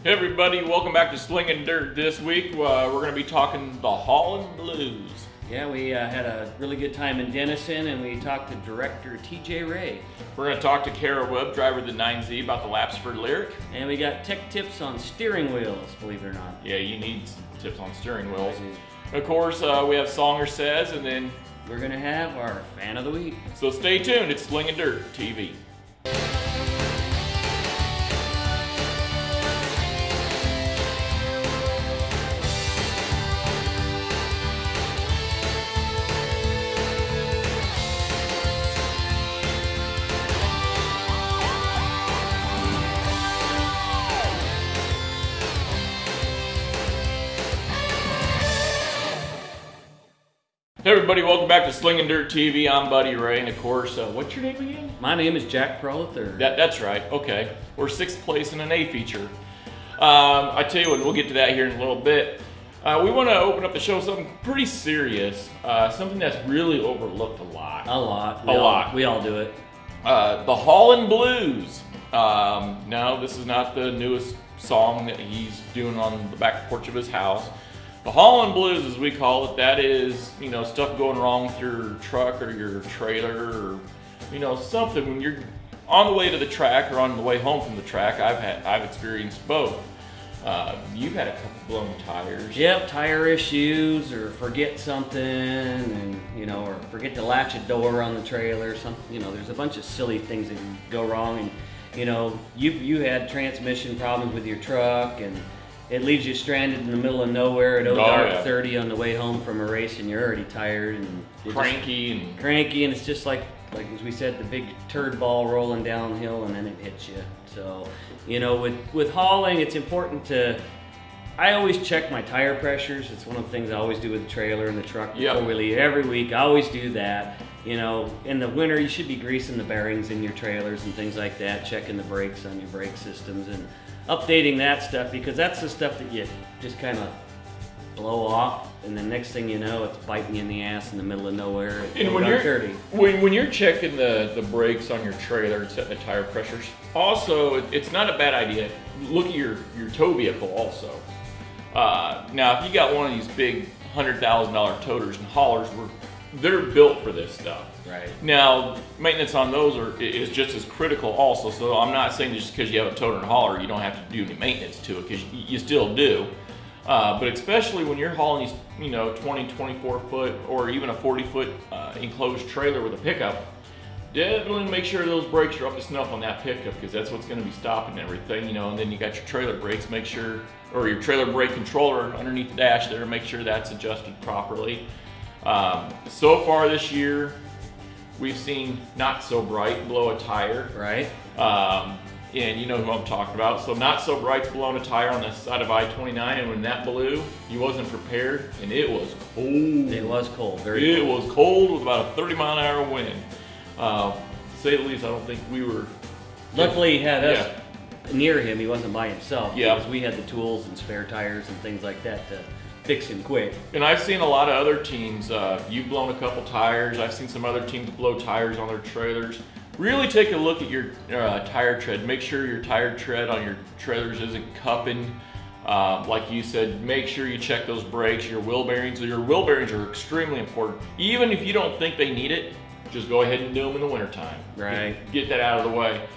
Hey everybody, welcome back to Slingin'Dirt. This week we're going to be talking the Holland Blues. Yeah, we had a really good time in Denison, and we talked to director TJ Ray. We're going to talk to Kara Webb, driver of the 9Z, about the Lapsford Lyric. And we got tech tips on steering wheels, believe it or not. Yeah, you need some tips on steering wheels. Of course, we have Songer Says, and then we're going to have our Fan of the Week. So stay tuned, it's Slingin'Dirt TV. Hey everybody, welcome back to Slingin'Dirt TV. I'm Buddy Ray, and of course, what's your name again? My name is Jack Pearl III. That's right, okay. We're 6th place in an A feature. I tell you what, we'll get to that here in a little bit. We want to open up the show with something pretty serious, something that's really overlooked a lot. We all do it. The Holland Blues. No, this is not the newest song that he's doing on the back porch of his house. The Holland Blues, as we call it, that is, you know, stuff going wrong with your truck or your trailer, or, you know, something when you're on the way to the track or on the way home from the track. I've experienced both. You've had a couple blown tires. Yep, tire issues, or forget something, and or forget to latch a door on the trailer. There's a bunch of silly things that can go wrong, and you had transmission problems with your truck, and it leaves you stranded in the middle of nowhere at dark 30 on the way home from a race, and you're already tired and cranky, and it's just like as we said, the big turd ball rolling downhill, and then it hits you. So, with hauling, it's important to. I always check my tire pressures. It's one of the things I always do with the trailer and the truck before we leave. Every week, I always do that. In the winter, you should be greasing the bearings in your trailers and things like that, checking the brakes on your brake systems, and updating that stuff, because that's the stuff that you just kind of blow off, and the next thing you know, it's biting you in the ass in the middle of nowhere. And when you're checking the brakes on your trailer and setting the tire pressures, also it's not a bad idea. Look at your tow vehicle also. Now, if you got one of these big $100,000 toters and haulers, they're built for this stuff. Right. Now, maintenance on those is just as critical also. So I'm not saying just because you have a toter and hauler, you don't have to do any maintenance to it, because you still do. But especially when you're hauling these, 20, 24 foot or even a 40 foot enclosed trailer with a pickup, definitely make sure those brakes are up to snuff on that pickup, because that's what's going to be stopping everything, and then you got your trailer brakes, make sure, or your trailer brake controller underneath the dash there, make sure that's adjusted properly. So far this year, we've seen Not So Bright blow a tire. Right. And you know who I'm talking about. So Not So Bright's blown a tire on the side of I-29, and when that blew, he wasn't prepared, and it was cold. It was cold, very cold. It was cold with about a 30-mile-an-hour wind. To say the least, I don't think we were... Luckily, he had us near him. He wasn't by himself. Yeah. Because we had the tools and spare tires and things like that to fix him quick. And I've seen a lot of other teams, you've blown a couple tires, I've seen some other teams blow tires on their trailers. Really take a look at your tire tread. Make sure your tire tread on your trailers isn't cupping. Like you said, make sure you check those brakes, your wheel bearings. Your wheel bearings are extremely important. Even if you don't think they need it, just go ahead and do them in the wintertime. Right. Get that out of the way.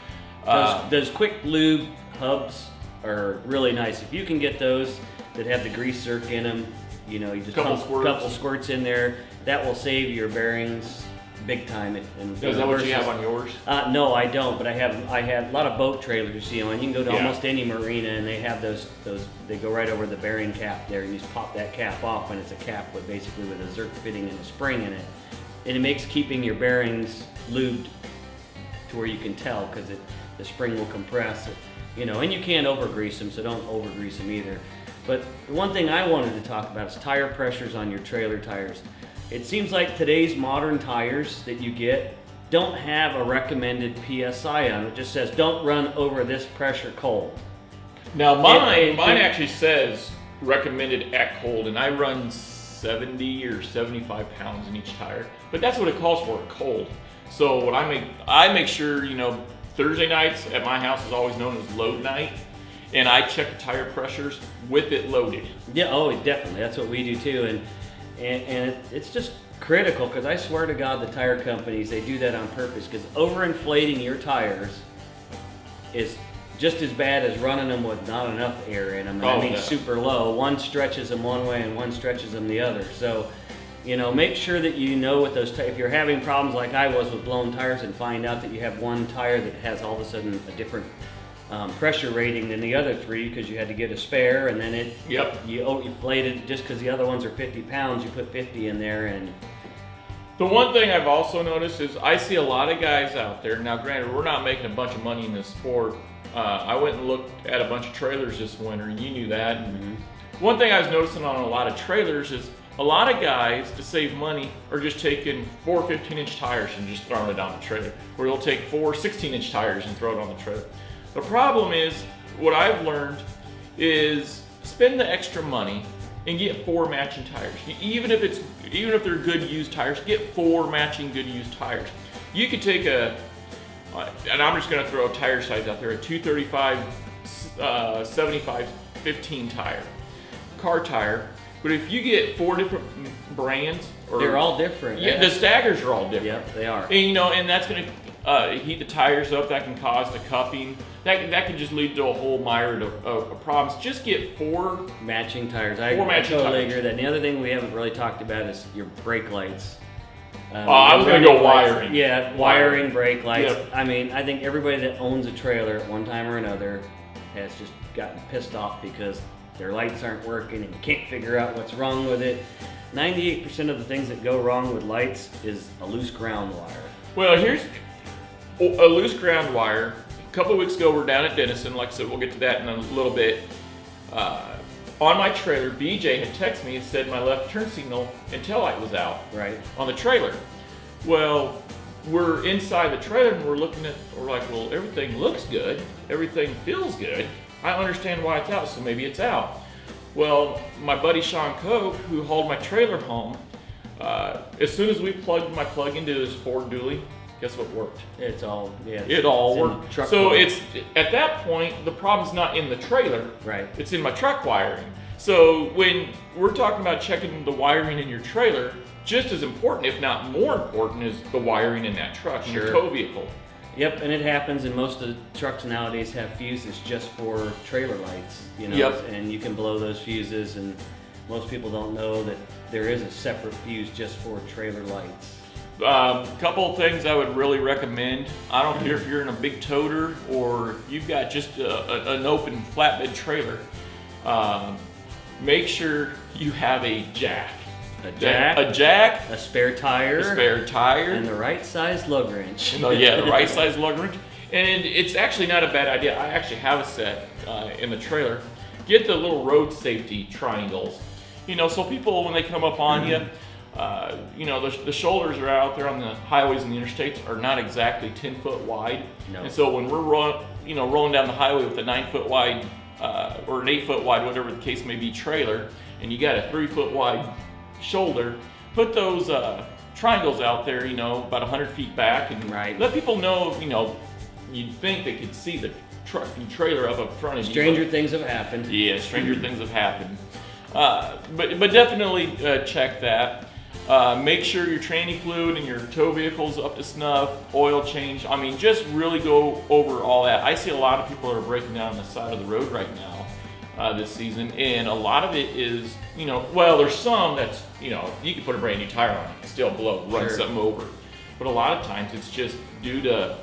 Those quick lube hubs are really nice. If you can get those that have the grease zerk in them, you just pump a couple squirts in there, that will save your bearings big time. Is that what you have on yours? No, I don't, but I have a lot of boat trailers, and you can go to almost any marina, and they have those they go right over the bearing cap there, and you just pop that cap off, and it's a cap with basically with a zerk fitting and a spring in it, and it makes keeping your bearings lubed to where you can tell, because the spring will compress it, and you can't over grease them, so don't over grease them either. But the one thing I wanted to talk about is tire pressures on your trailer tires. It seems like today's modern tires that you get don't have a recommended PSI on it. It just says, don't run over this pressure cold. Now mine actually says recommended at cold, and I run 70 or 75 pounds in each tire, but that's what it calls for, cold. So what I make sure, Thursday nights at my house is always known as load night. and I check the tire pressures with it loaded. Yeah, oh, definitely. That's what we do too, and it's just critical, because I swear to God, the tire companies, they do that on purpose, because overinflating your tires is just as bad as running them with not enough air in them. I mean, super low. One stretches them one way and one stretches them the other. So, you know, make sure that you know with those if you're having problems like I was with blown tires, and find out that you have one tire that has all of a sudden a different pressure rating than the other three, because you had to get a spare, and then you inflated just because the other ones are 50 pounds, you put 50 in there. And the one thing I've also noticed is I see a lot of guys out there. Now, granted, we're not making a bunch of money in this sport. I went and looked at a bunch of trailers this winter, and you knew that. And one thing I was noticing on a lot of trailers is a lot of guys, to save money, are just taking 4 15-inch tires and just throwing it on the trailer. Or they'll take 4 16-inch tires and throw it on the trailer. The problem is, what I've learned is spend the extra money and get 4 matching tires. Even if they're good used tires, get 4 matching good used tires. You could take and I'm just going to throw a tire size out there, a 235 75 15 tire, car tire. But if you get 4 different brands, they're all different. Yeah, the staggers are all different. Yep, they are. And you know, and that's going to heat the tires up. That can cause the cupping. That can just lead to a whole myriad of problems. Just get 4 matching tires. I totally agree with that. And the other thing we haven't really talked about is your brake lights. I was going to go wiring. Yeah, wiring, brake lights. Yep. I mean, I think everybody that owns a trailer at one time or another has just gotten pissed off because their lights aren't working and you can't figure out what's wrong with it. 98% of the things that go wrong with lights is a loose ground wire. Well, here's a loose ground wire. A couple of weeks ago, we're down at Denison. Like I said, we'll get to that in a little bit. On my trailer, BJ had texted me and said my left turn signal and tail light was out. Right. On the trailer. Well, we're inside the trailer and we're like, well, everything looks good. Everything feels good. I understand why it's out, so maybe it's out. Well, my buddy Sean Coe, who hauled my trailer home, as soon as we plugged my plug into his Ford dually, guess what worked? It all worked. So it's at that point, the problem's not in the trailer. Right. It's in my truck wiring. So when we're talking about checking the wiring in your trailer, just as important, if not more important, is the wiring in that truck, in your tow vehicle. Yep, and it happens, and most of the trucks nowadays have fuses just for trailer lights, you know, yep. And you can blow those fuses, and most people don't know that there is a separate fuse just for trailer lights. Couple of things I would really recommend. I don't care if you're in a big toter or you've got just an open flatbed trailer. Make sure you have a jack. A jack, a spare tire, and the right size lug wrench. Yeah, the right size lug wrench. And it's actually not a bad idea. I actually have a set in the trailer. Get the little road safety triangles. You know, so people, when they come up on you, you know, the shoulders are out there on the highways and the interstates are not exactly 10 foot wide. No. And so when we're rolling down the highway with a 9 foot wide or an 8 foot wide, whatever the case may be, trailer, and you got a 3 foot wide shoulder, put those triangles out there, you know, about 100 feet back, and let people know, you know, you'd think they could see the truck and trailer up front of you. Stranger things have happened. Yeah, stranger things have happened. But definitely check that. Make sure your tranny fluid and your tow vehicle's up to snuff, oil change. I mean, just really go over all that. I see a lot of people that are breaking down on the side of the road right now this season, and a lot of it is, you know, well, there's some that's, you know, you can put a brand new tire on it and still run something over. But a lot of times it's just due to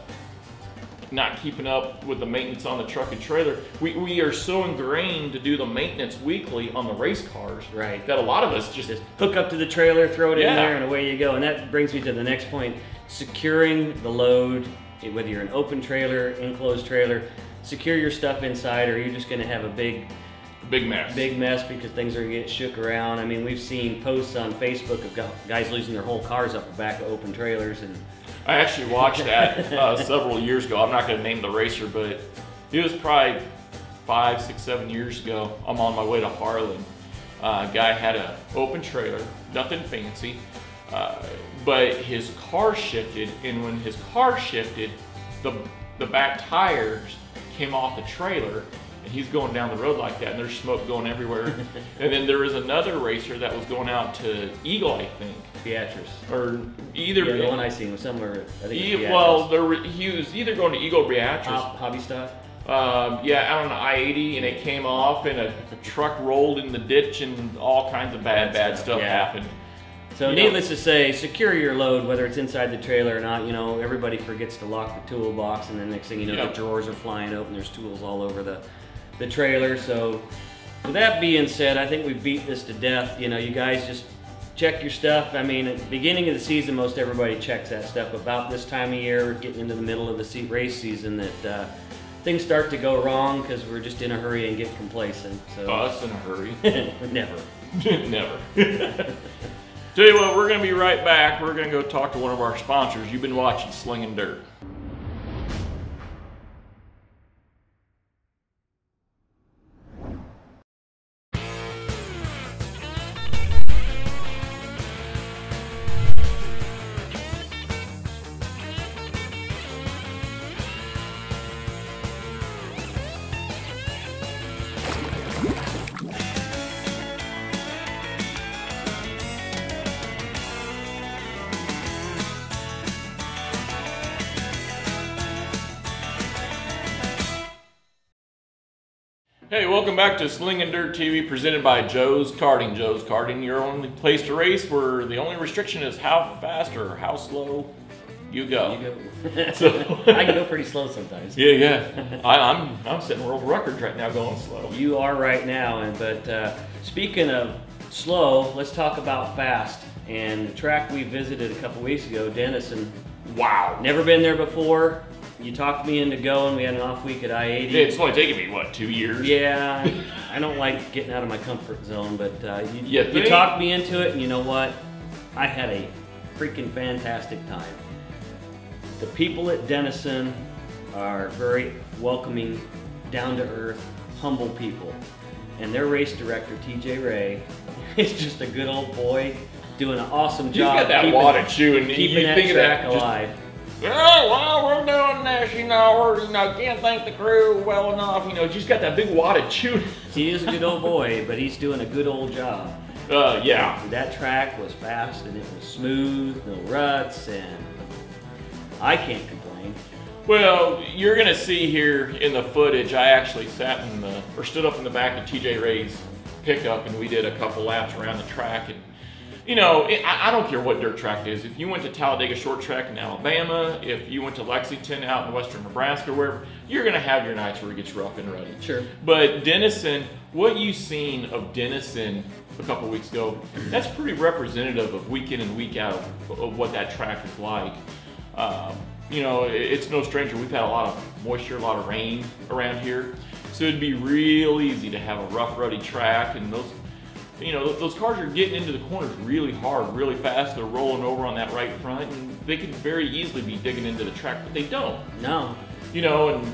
not keeping up with the maintenance on the truck and trailer. We are so ingrained to do the maintenance weekly on the race cars, right, that a lot of us just hook up to the trailer, throw it in there, and away you go. And that brings me to the next point: securing the load. Whether you're an open trailer, enclosed trailer, secure your stuff inside, or you're just going to have a big mess. Big mess because things are going to get shook around. I mean, we've seen posts on Facebook of guys losing their whole cars up the back of open trailers. And I actually watched that several years ago. I'm not going to name the racer, but it was probably 5, 6, 7 years ago. I'm on my way to Harlan. Guy had an open trailer, nothing fancy, but his car shifted, and when his car shifted, the back tires came off the trailer, and he's going down the road like that, and there's smoke going everywhere. And then there was another racer that was going out to Eagle, I think. Beatrice. Or either. Yeah, the one I seen was somewhere. I think it was well, he was either going to Eagle or Beatrice. Hobby stock. Yeah, out on I-80, and it came off, and a truck rolled in the ditch, and all kinds of bad stuff happened. So needless to say, secure your load, whether it's inside the trailer or not. You know, everybody forgets to lock the toolbox, and then next thing you know, the drawers are flying open. There's tools all over the trailer. So with that being said, I think we beat this to death. You know, you guys just check your stuff. I mean, at the beginning of the season, most everybody checks that stuff. About this time of year, getting into the middle of the race season, that things start to go wrong because we're just in a hurry and get complacent. So us in a hurry? Never. Never. Tell you what, we're going to be right back. We're going to go talk to one of our sponsors. You've been watching Slingin'Dirt. Hey, welcome back to Slingin'Dirt TV, presented by Joe's Karting. Joe's Karting, your only place to race, where the only restriction is how fast or how slow you go. So, I can go pretty slow sometimes. Yeah. I'm setting world records right now going slow. You are right now, but speaking of slow, let's talk about fast. And the track we visited a couple weeks ago, Denison. Wow. Never been there before. You talked me into going. We had an off week at I-80. It's only taken me, what, 2 years? Yeah, I don't like getting out of my comfort zone, but you talked me into it, and you know what? I had a freaking fantastic time. The people at Denison are very welcoming, down-to-earth, humble people. And their race director, TJ Ray, is just a good old boy doing an awesome job. He's got that wad of chew, and keeping that track alive. Oh, well, we're doing this, can't thank the crew well enough, just got that big wad of chew. He is a good old boy, but he's doing a good old job. Yeah. That track was fast, and it was smooth, no ruts, and I can't complain. Well, you're gonna see here in the footage, I actually stood up in the back of TJ Ray's pickup, and we did a couple laps around the track, and I don't care what dirt track it is. If you went to Talladega Short Track in Alabama, if you went to Lexington out in western Nebraska, wherever, you're going to have your nights where it gets rough and ruddy. Sure. But Denison, what you've seen of Denison a couple weeks ago, that's pretty representative of week in and week out of what that track is like. It's no stranger. We've had a lot of moisture, a lot of rain around here. So it'd be real easy to have a rough, ruddy track, and those cars are getting into the corners really hard, really fast. They're rolling over on that right front, and they could very easily be digging into the track, but they don't. No. And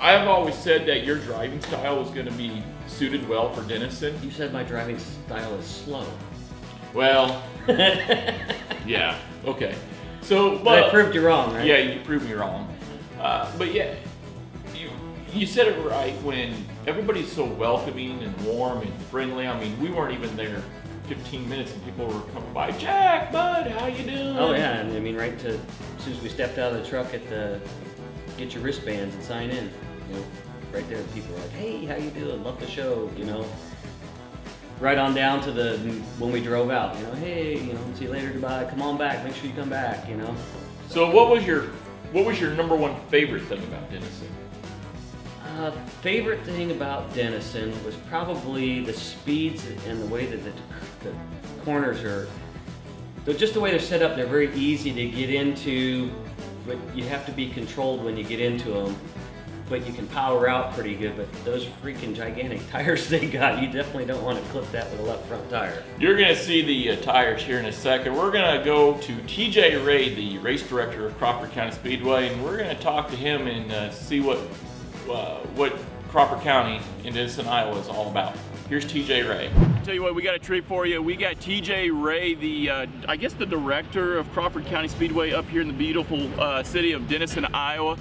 I've always said that your driving style is going to be suited well for Denison. You said my driving style is slow. Well, yeah, okay. So, but I proved you wrong, right? Yeah, you proved me wrong. But yeah, you said it right when everybody's so welcoming and warm and friendly. I mean, we weren't even there 15 minutes and people were coming by. Jack, bud, how you doing? Oh yeah, and I mean, as soon as we stepped out of the truck at the get your wristbands and sign in, right there, people were like, hey, how you doing? Love the show, Right on down to when we drove out, hey, see you later, goodbye, come on back, make sure you come back, So what was your number one favorite thing about Denison? Favorite thing about Denison was probably the speeds and the way that the corners are, just the way they're set up. They're very easy to get into, but you have to be controlled when you get into them. But you can power out pretty good, but those freaking gigantic tires they got, you definitely don't want to clip that with a left front tire. You're going to see the tires here in a second. We're going to go to TJ Ray, the race director of Crawford County Speedway, and we're going to talk to him and see what Crawford County in Denison, Iowa is all about. Here's TJ Ray. Tell you what, we got a treat for you. We got TJ Ray, I guess the director of Crawford County Speedway up here in the beautiful city of Denison, Iowa.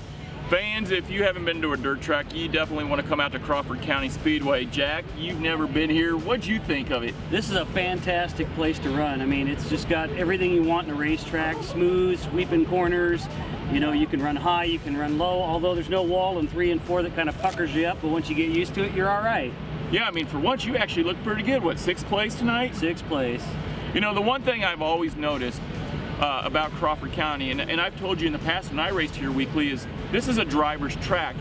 Fans, if you haven't been to a dirt track, you definitely want to come out to Crawford County Speedway. Jack, you've never been here. What'd you think of it? This is a fantastic place to run. I mean, it's just got everything you want in a racetrack. Smooth, sweeping corners. You know, you can run high, you can run low, although there's no wall in 3 and 4 that kind of puckers you up, but once you get used to it, you're all right. Yeah, I mean, for once, you actually look pretty good. What, 6th place tonight? 6th place. You know, the one thing I've always noticed about Crawford County, and I've told you in the past when I raced here weekly, is this is a driver's track.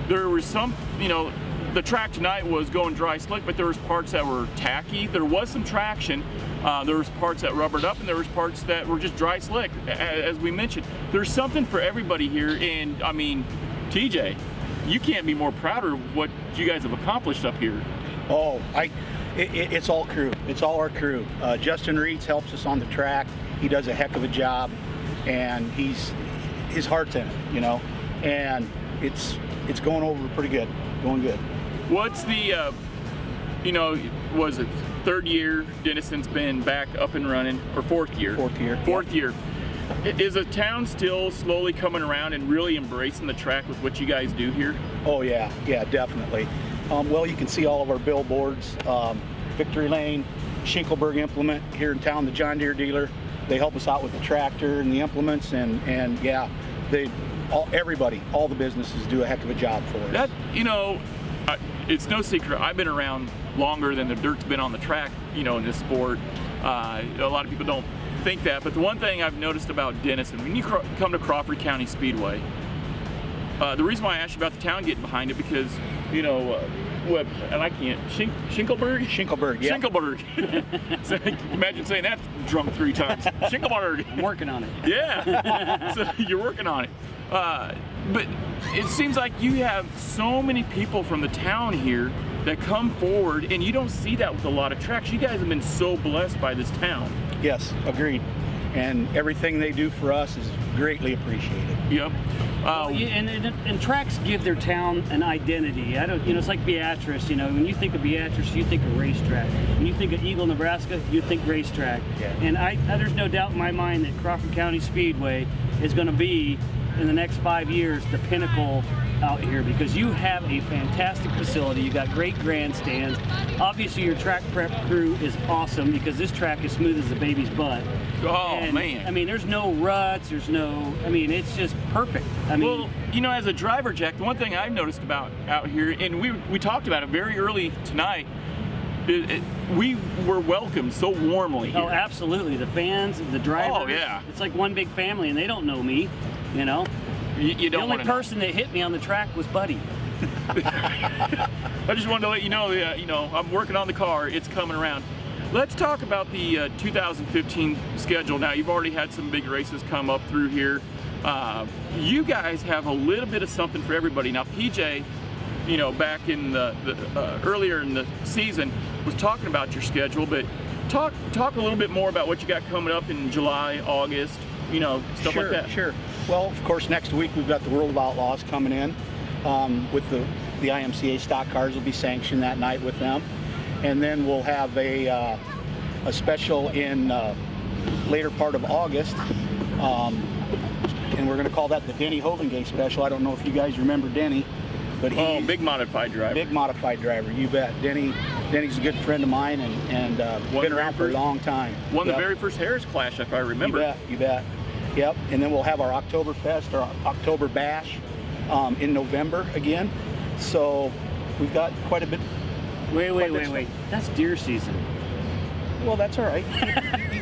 There was some, you know, the track tonight was going dry slick, but there was parts that were tacky. There was some traction. There was parts that rubbered up, and there was parts that were just dry slick, as we mentioned. There's something for everybody here, and I mean, TJ, you can't be more proud of what you guys have accomplished up here. Oh, it's all crew. It's all our crew. Justin Reeds helps us on the track. He does a heck of a job, and his heart's in it, you know, and it's going over pretty good, going good. What's the, you know, was it 3rd year Denison's been back up and running, or 4th year? 4th year. 4th year. Is the town still slowly coming around and really embracing the track with what you guys do here? Oh yeah, definitely. Well, you can see all of our billboards, Victory Lane, Shinkelberg Implement here in town, the John Deere dealer. They help us out with the tractor and the implements, and yeah, everybody, all the businesses do a heck of a job for us. That, you know, it's no secret, I've been around longer than the dirt's been on the track, you know, in this sport. A lot of people don't think that, but the one thing I've noticed about Denison, when you come to Crawford County Speedway, the reason why I asked you about the town getting behind it, because, you know, what, and I can't, Shinkelberg? Shinkelberg, yeah. Shinkelberg. So, imagine saying that drunk 3 times. Shinkelberg. I'm working on it. Yeah, so you're working on it. But it seems like you have so many people from the town here that come forward, and you don't see that with a lot of tracks. You guys have been so blessed by this town. Yes, agreed. And everything they do for us is greatly appreciated. Yep. And tracks give their town an identity. You know, it's like Beatrice. You know, when you think of Beatrice, you think of racetrack. When you think of Eagle, Nebraska, you think racetrack. Yeah. And there's no doubt in my mind that Crawford County Speedway is going to be, in the next 5 years, the pinnacle out here, because you have a fantastic facility. You got great grandstands. Obviously, your track prep crew is awesome, because this track is smooth as a baby's butt. Oh, and, man. I mean, there's no ruts, I mean, it's just perfect. I mean, well, you know, as a driver, Jack, the one thing I've noticed about out here, and we talked about it very early tonight, we were welcomed so warmly here. Oh, absolutely. The fans, the drivers. Oh, yeah. It's like one big family, and they don't know me, you know. You don't. The only person that hit me on the track was Buddy. I just wanted to let you know, you know, I'm working on the car. It's coming around. Let's talk about the 2015 schedule. Now, you've already had some big races come up through here. You guys have a little bit of something for everybody. Now, PJ, you know, back in the earlier in the season, was talking about your schedule, but talk a little bit more about what you got coming up in July, August, you know, stuff like that. Sure. Well, of course, next week we've got the World of Outlaws coming in. With the IMCA stock cars will be sanctioned that night with them, and then we'll have a special in later part of August, and we're going to call that the Denny Hovengate special. I don't know if you guys remember Denny, but he's big modified driver. Big modified driver, you bet. Denny's a good friend of mine, and been around for a long time. Won the very first Harris Clash, if I remember. You bet. Yep, and then we'll have our Oktoberfest, or October Bash, in November again. So we've got quite a bit. Wait. That's deer season. Well, that's all right.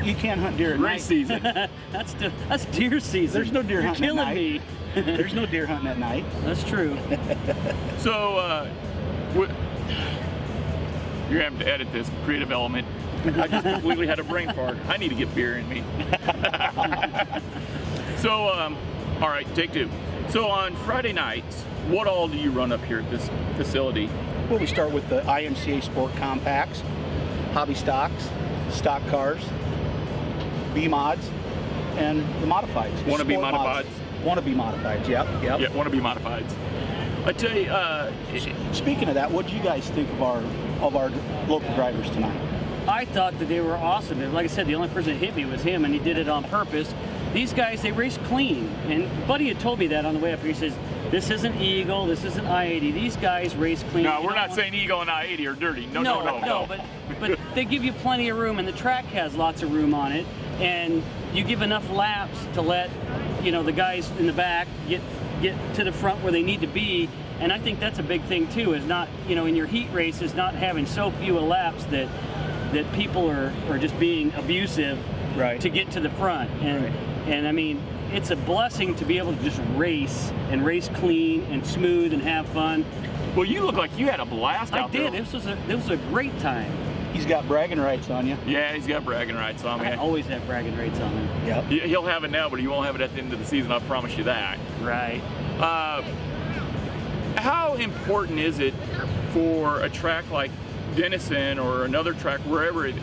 You can't hunt deer at night. Race season. That's deer season. There's no deer hunting at night. You're killing me. There's no deer hunting at night. That's true. So, you're having to edit this creative element. I just completely had a brain fart. I need to get beer in me. So, all right, take 2. So on Friday nights, what all do you run up here at this facility? Well, we start with the IMCA Sport Compacts, hobby stocks, stock cars, B-mods, and the modifieds. Wannabe modifieds? Wannabe modifieds, yep. Yeah, wannabe modifieds. I tell you, speaking of that, what do you guys think of our local drivers tonight? I thought that they were awesome. And like I said, the only person that hit me was him, and he did it on purpose. These guys, they race clean. And Buddy had told me that on the way up here. He says, This isn't Eagle, this isn't I-80. These guys race clean. No, we're not saying Eagle and I-80 are dirty. No. But they give you plenty of room, and the track has lots of room on it, and you give enough laps to let, you know, the guys in the back get to the front where they need to be. And I think that's a big thing too, is not, you know, in your heat races, not having so few laps that people are just being abusive to get to the front. And I mean, it's a blessing to be able to just race clean and smooth and have fun. Well, you look like you had a blast out there. I did. This was a great time. He's got bragging rights on you. Yeah, he's got bragging rights on me. I always have bragging rights on him. Yep. He'll have it now, but he won't have it at the end of the season. I promise you that. Right. How important is it for a track like Denison or another track, wherever it,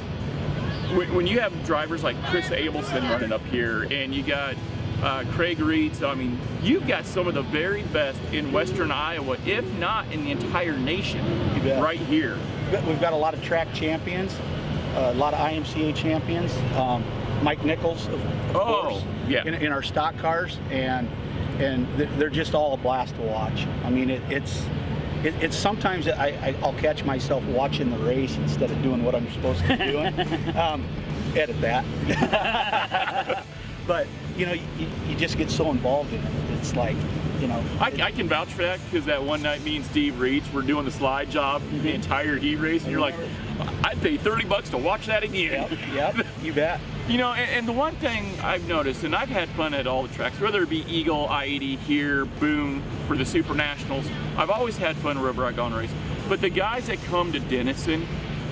when you have drivers like Chris Abelson running up here, and you got Craig Reed, so I mean, you've got some of the very best in Western Iowa, if not in the entire nation, right here. We've got a lot of track champions, a lot of IMCA champions. Mike Nichols, of course, in our stock cars, and they're just all a blast to watch. I mean, it's sometimes I'll catch myself watching the race instead of doing what I'm supposed to be doing. Edit that. But you know, you just get so involved in it. It's like, you know. I can vouch for that, because that one night me and Steve Reach were doing the slide job the entire heat race, and you're like, I'd pay $30 to watch that again. Yep, you bet. You know, and the one thing I've noticed, and I've had fun at all the tracks, whether it be Eagle, I-80, here, Boone, for the Super Nationals, I've always had fun wherever I go on a race. But the guys that come to Denison,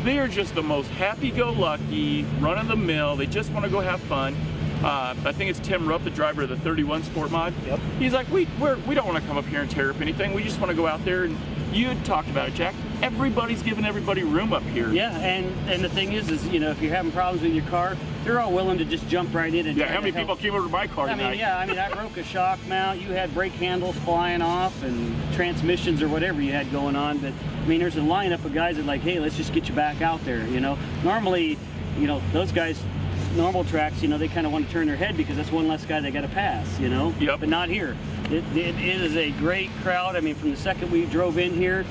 they are just the most happy-go-lucky, run-of-the-mill, they just want to go have fun. I think it's Tim Rupp, the driver of the 31 Sport Mod. Yep. He's like, we don't want to come up here and tear up anything. We just want to go out there. And you had talked about it, Jack. Everybody's giving everybody room up here. Yeah, and the thing is, you know, if you're having problems with your car, they're all willing to just jump right in and how many people came over to my car tonight? I mean, I broke a shock mount. You had brake handles flying off and transmissions or whatever you had going on. But I mean, there's a lineup of guys that are like, hey, let's just get you back out there. You know, normally, you know, those guys. Normal tracks, you know, they kind of want to turn their head because that's one less guy they got to pass, you know. Yep. But not here. It is a great crowd. I mean, from the second we drove in here,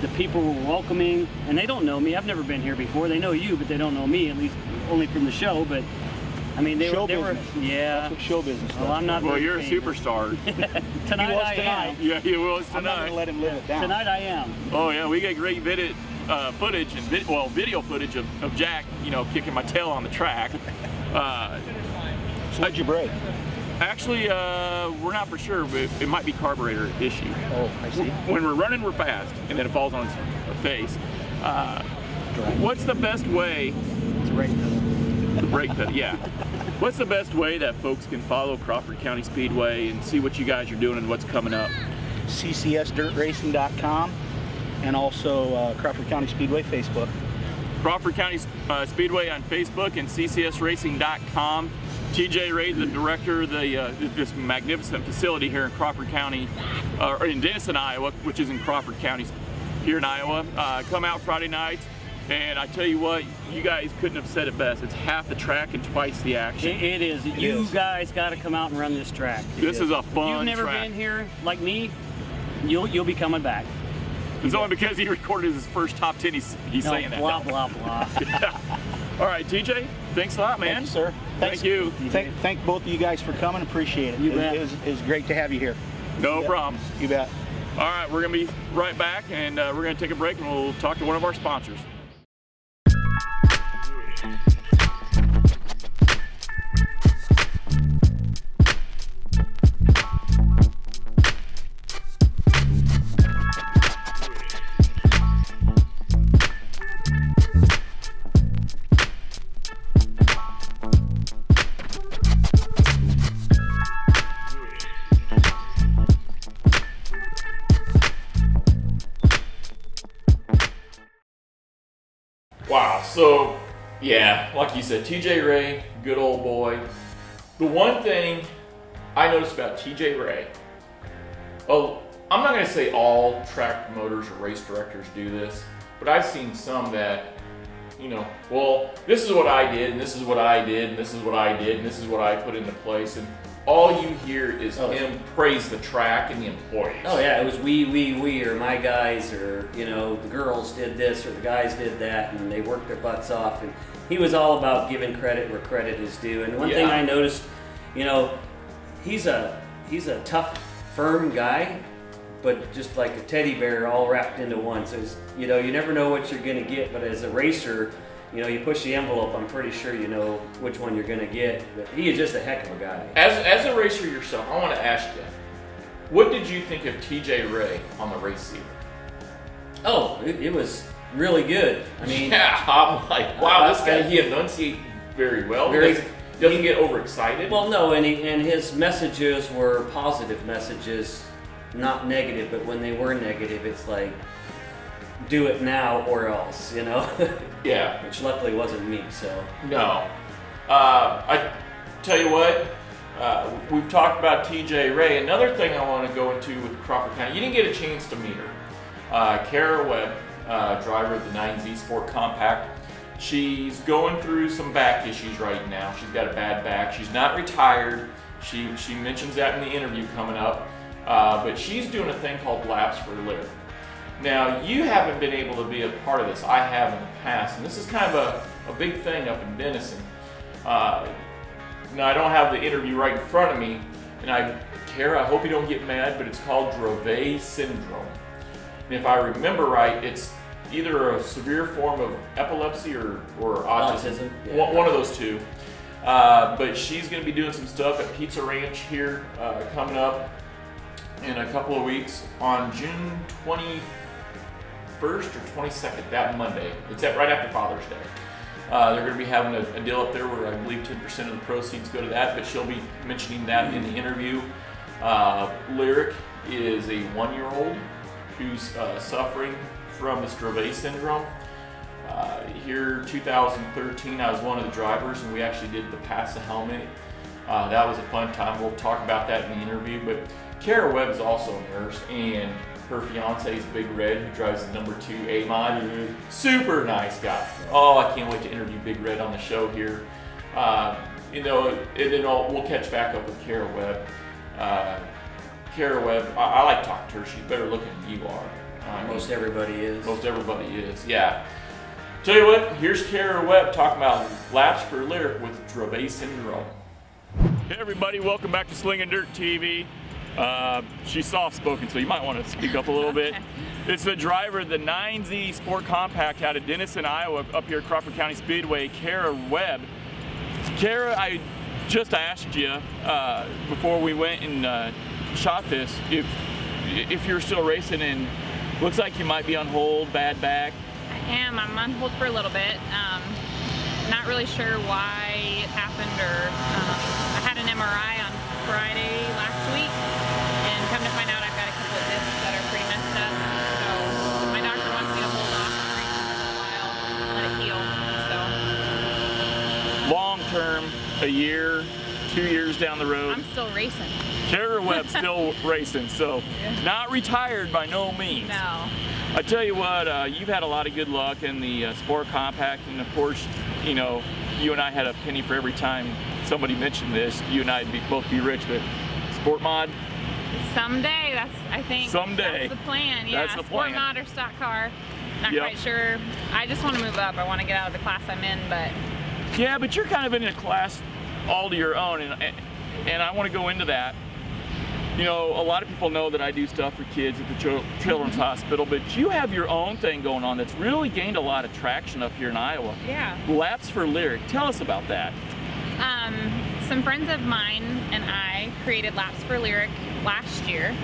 the people were welcoming, and they don't know me. I've never been here before. They know you, but they don't know me, at least only from the show. But I mean, they were, yeah. That's what show business. Well, I'm not. Well, you're famous. A superstar. Tonight I am. Yeah, he was tonight. I'm not gonna let him live it down. Tonight I am. Oh yeah, we got great video footage of Jack, you know, kicking my tail on the track. So what'd you break? Actually, we're not for sure, but it might be carburetor issue. Oh, I see. When we're running, we're fast, and then it falls on its face. What's the best way? It's right now. The brake pedal, yeah. What's the best way that folks can follow Crawford County Speedway and see what you guys are doing and what's coming up? ccsdirtracing.com, and also Crawford County Speedway Facebook. Crawford County Speedway on Facebook and ccsracing.com. TJ Ray, the director of this magnificent facility here in Crawford County, or in Denison, Iowa, which is in Crawford County here in Iowa. Come out Friday nights, and I tell you what, you guys couldn't have said it best. It's half the track and twice the action. It is. You guys got to come out and run this track. This is a fun track. If you've never been here, like me, you'll be coming back. It's only because he recorded his first top 10, he's saying that. Blah, blah, blah. All right, TJ, thanks a lot, man. Thank you, sir. Thank you. Thank both of you guys for coming. Appreciate it. You bet. It was great to have you here. No problem. You bet. All right, we're going to be right back, and we're going to take a break, and we'll talk to one of our sponsors. Wow, so yeah, like you said, TJ Ray, good old boy. The one thing I noticed about TJ Ray, I'm not going to say all track promoters or race directors do this, but I've seen some that, you know, well, this is what I did, and this is what I did, and this is what I did, and this is what I put into place, and all you hear is him praise the track and the employees. Oh yeah, it was we, or my guys, or you know, the girls did this or the guys did that, and they worked their butts off. And he was all about giving credit where credit is due. And one thing I noticed, you know, he's a tough, firm guy, but just like a teddy bear all wrapped into one. So you know, you never know what you're gonna get. But as a racer, you know, you push the envelope, I'm pretty sure you know which one you're going to get. But he is just a heck of a guy. As a racer yourself, I want to ask you, what did you think of TJ Ray on the race seat? Oh, it was really good. I mean, yeah, I'm like, wow, this guy, he enunciates very well. Doesn't get overexcited. Well, no, and his messages were positive messages, not negative. But when they were negative, it's like, do it now or else, you know? Yeah. Which luckily wasn't me, so. No. I tell you what, we've talked about TJ Ray. Another thing I want to go into with Crawford County, you didn't get a chance to meet her. Kara Webb, driver of the 9Z Sport Compact. She's going through some back issues right now. She's got a bad back. She's not retired. She mentions that in the interview coming up. But she's doing a thing called Laps for Lyric. Now, you haven't been able to be a part of this. I have in the past, and this is kind of a big thing up in Denison. Now, I don't have the interview right in front of me, and Kara, I hope you don't get mad, but it's called Dravet syndrome. And if I remember right, it's either a severe form of epilepsy or autism. Yeah. One of those two. But she's going to be doing some stuff at Pizza Ranch here coming up in a couple of weeks on June 21st or 22nd, that Monday. It's right after Father's Day. They're going to be having a deal up there where I believe 10% of the proceeds go to that, but she'll be mentioning that in the interview. Lyric is a 1-year-old who's suffering from this Dravet syndrome. Here, 2013, I was one of the drivers, and we actually did the Pass the Helmet. That was a fun time. We'll talk about that in the interview. But Kara Webb is also a nurse, and her fiance is Big Red, who drives the number 2 A-Mod. Super nice guy. Oh, I can't wait to interview Big Red on the show here. You know, and then we'll catch back up with Kara Webb. Kara Webb, I like talking to her. She's better looking than you are. Most everybody is. Most everybody is, yeah. Tell you what, here's Kara Webb talking about Laps for Lyric with Dravet syndrome. Hey everybody, welcome back to Slingin'Dirt TV. She's soft-spoken, so you might want to speak up a little bit. It's the driver of the 9Z Sport Compact out of Denison, Iowa, up here at Crawford County Speedway, Kara Webb. Kara, I just asked you before we went and shot this if you're still racing, and looks like you might be on hold, bad back. I am. I'm on hold for a little bit. Not really sure why it happened, or I had an MRI on Friday last week, and come to find out I've got a couple of discs that are pretty messed up. So my doctor wants me to hold off and race for a while, let it heal. So long term, a year, 2 years down the road. I'm still racing. Kara Webb's still racing, so not retired by no means. No. I tell you what, you've had a lot of good luck in the Sport Compact, and of course, you know, you and I had a penny for every time somebody mentioned this. You and I would both be rich, but Sport Mod? Someday, I think. Someday. That's the plan, yeah. That's the plan. Sport Mod or stock car. Not Yep. quite sure. I just want to move up. I want to get out of the class I'm in, but. Yeah, but you're kind of in a class all to your own, and I want to go into that. You know, a lot of people know that I do stuff for kids at the Children's Hospital, but you have your own thing going on that's really gained a lot of traction up here in Iowa. Yeah. Laps for Lyric. Tell us about that. Some friends of mine and I created Laps for Lyric last year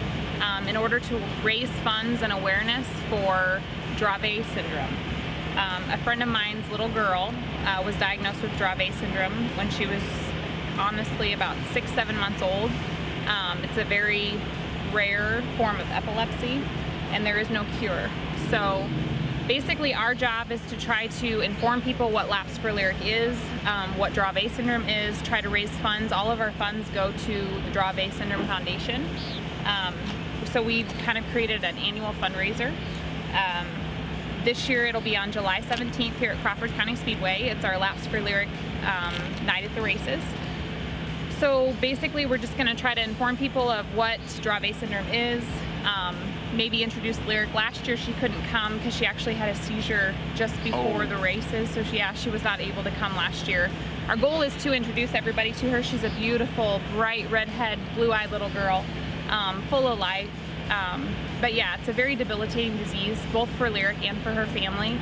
in order to raise funds and awareness for Dravet syndrome. A friend of mine's little girl was diagnosed with Dravet syndrome when she was honestly about 6-7 months old. It's a very rare form of epilepsy, and there is no cure. So basically our job is to try to inform people what Laps for Lyric is, what Dravet syndrome is, try to raise funds. All of our funds go to the Dravet Syndrome Foundation. So we kind of created an annual fundraiser. This year it'll be on July 17th here at Crawford County Speedway. It's our Laps for Lyric night at the races. So basically we're just going to try to inform people of what Dravet syndrome is, maybe introduce Lyric. Last year she couldn't come because she actually had a seizure just before the races, so she was not able to come last year. Our goal is to introduce everybody to her. She's a beautiful, bright, redhead, blue-eyed little girl, full of life. But yeah, it's a very debilitating disease, both for Lyric and for her family.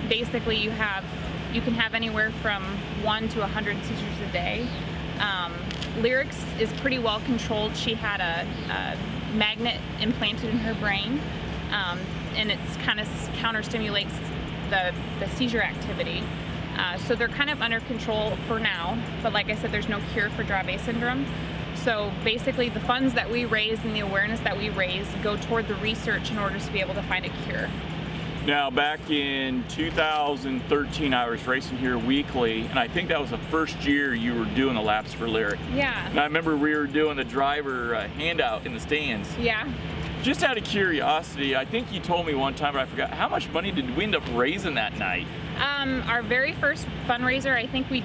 Basically you can have anywhere from 1 to 100 seizures a day. Lyric's is pretty well controlled. She had a magnet implanted in her brain, and it's kind of counter-stimulates the seizure activity. So they're kind of under control for now, but like I said, there's no cure for Dravet syndrome. So basically the funds that we raise and the awareness that we raise go toward the research in order to be able to find a cure. Now, back in 2013, I was racing here weekly, and I think that was the first year you were doing the laps for Lyric. Yeah. And I remember we were doing the driver handout in the stands. Yeah. Just out of curiosity, I think you told me one time, but I forgot, how much money did we end up raising that night? Our very first fundraiser, I think we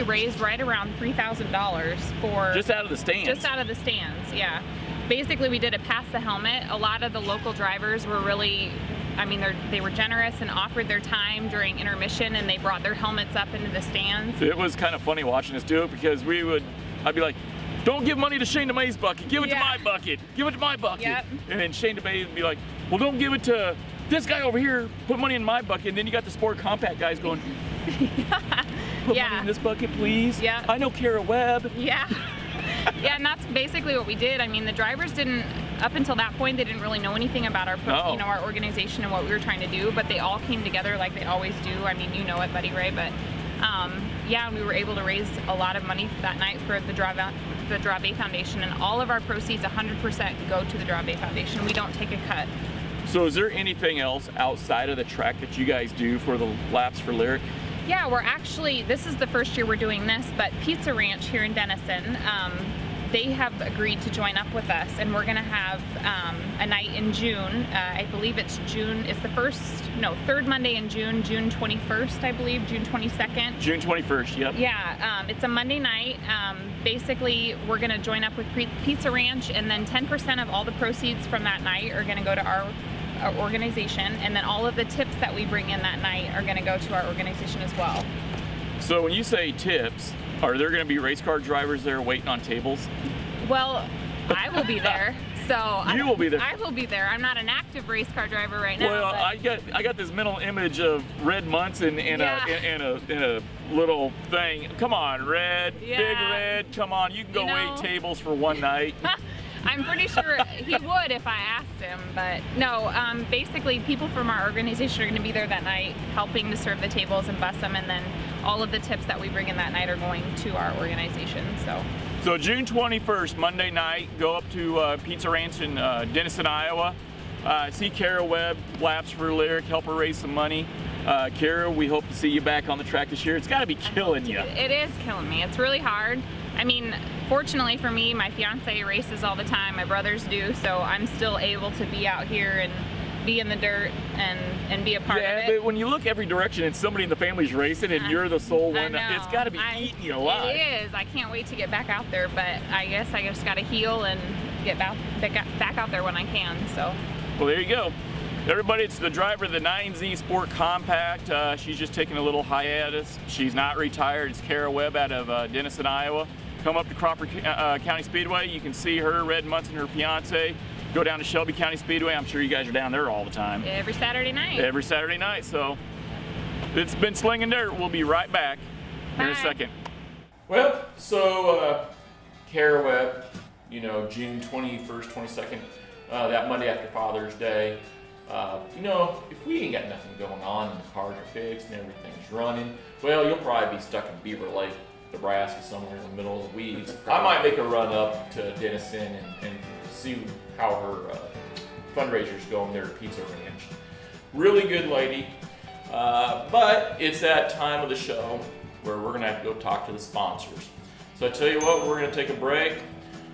raised right around $3,000 for... Just out of the stands? Just out of the stands, yeah. Basically, we did it past the helmet. A lot of the local drivers were really... I mean, they were generous and offered their time during intermission, and they brought their helmets up into the stands. It was kind of funny watching us do it, because I'd be like, don't give money to Shane DeMay's bucket, give it to my bucket, give it to my bucket. Yep. And then Shane DeMay would be like, well, don't give it to this guy over here, put money in my bucket. And then you got the Sport Compact guys going, put money in this bucket, please. Yeah. I know Kara Webb. Yeah. Yeah, and that's basically what we did. I mean, the drivers didn't, up until that point, they didn't really know anything about our, our organization and what we were trying to do, but they all came together like they always do. I mean, you know it, Buddy Ray, but yeah, we were able to raise a lot of money that night for the Dravet Foundation, and all of our proceeds, 100% go to the Dravet Foundation. We don't take a cut. So is there anything else outside of the track that you guys do for the laps for Lyric? Yeah, we're actually, this is the first year we're doing this, but Pizza Ranch here in Denison, they have agreed to join up with us, and we're gonna have a night in June. I believe it's June, it's the third Monday in June, June 21st, I believe, June 22nd. June 21st, yep. Yeah, it's a Monday night. Basically, we're gonna join up with Pizza Ranch, and then 10% of all the proceeds from that night are gonna go to our organization, and then all of the tips that we bring in that night are going to go to our organization as well. So when you say tips, are there going to be race car drivers there waiting on tables? Well, I will be there. So you will be there. I will be there. I'm not an active race car driver right now. Well, but... I got this mental image of Red Munson in a little thing. Come on, Red, big Red. Come on, you can go wait tables for one night. I'm pretty sure he would if I asked him, but no, basically people from our organization are going to be there that night helping to serve the tables and bus them, and then all of the tips that we bring in that night are going to our organization. So June 21st, Monday night, go up to Pizza Ranch in Denison, Iowa. See Kara Webb, Laps for Lyric, help her raise some money. Kara, we hope to see you back on the track this year. It's got to be killing you. It is killing me. It's really hard. I mean, fortunately for me, my fiance races all the time. My brothers do, so I'm still able to be out here and be in the dirt and be a part of it. Yeah, but when you look every direction and somebody in the family's racing and you're the sole one, it's got to be eating you alive. It is. I can't wait to get back out there, but I guess I just got to heal and get back out there when I can. So. Well, there you go. Everybody, it's the driver of the 9Z Sport Compact. She's just taking a little hiatus. She's not retired. It's Kara Webb out of Denison, Iowa. Come up to Crawford County Speedway. You can see her, Red Munson, her fiance. Go down to Shelby County Speedway. I'm sure you guys are down there all the time. Every Saturday night. Every Saturday night. So it's been Slinging Dirt. We'll be right back in a second. Well, so Kara Webb, you know, June 21st, 22nd, that Monday after Father's Day. You know, if we ain't got nothing going on and the cars are fixed and everything's running, well, you'll probably be stuck in Beaver Lake, Nebraska, somewhere in the middle of the weeds. I might make a run up to Denison and see how her fundraiser's going there at Pizza Ranch. Really good lady, but it's that time of the show where we're gonna have to go talk to the sponsors. So I tell you what, we're gonna take a break.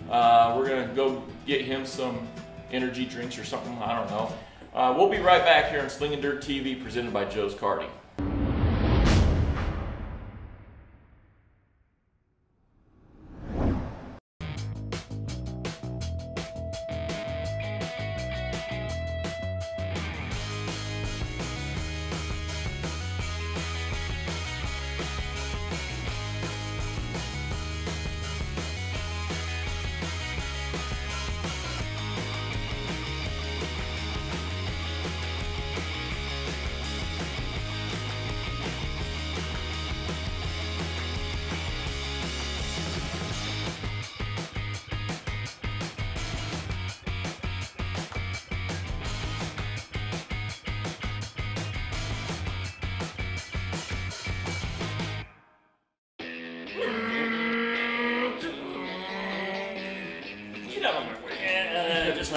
We're gonna go get him some energy drinks or something, I don't know. We'll be right back here on Slingin' Dirt TV, presented by Joe's Karting.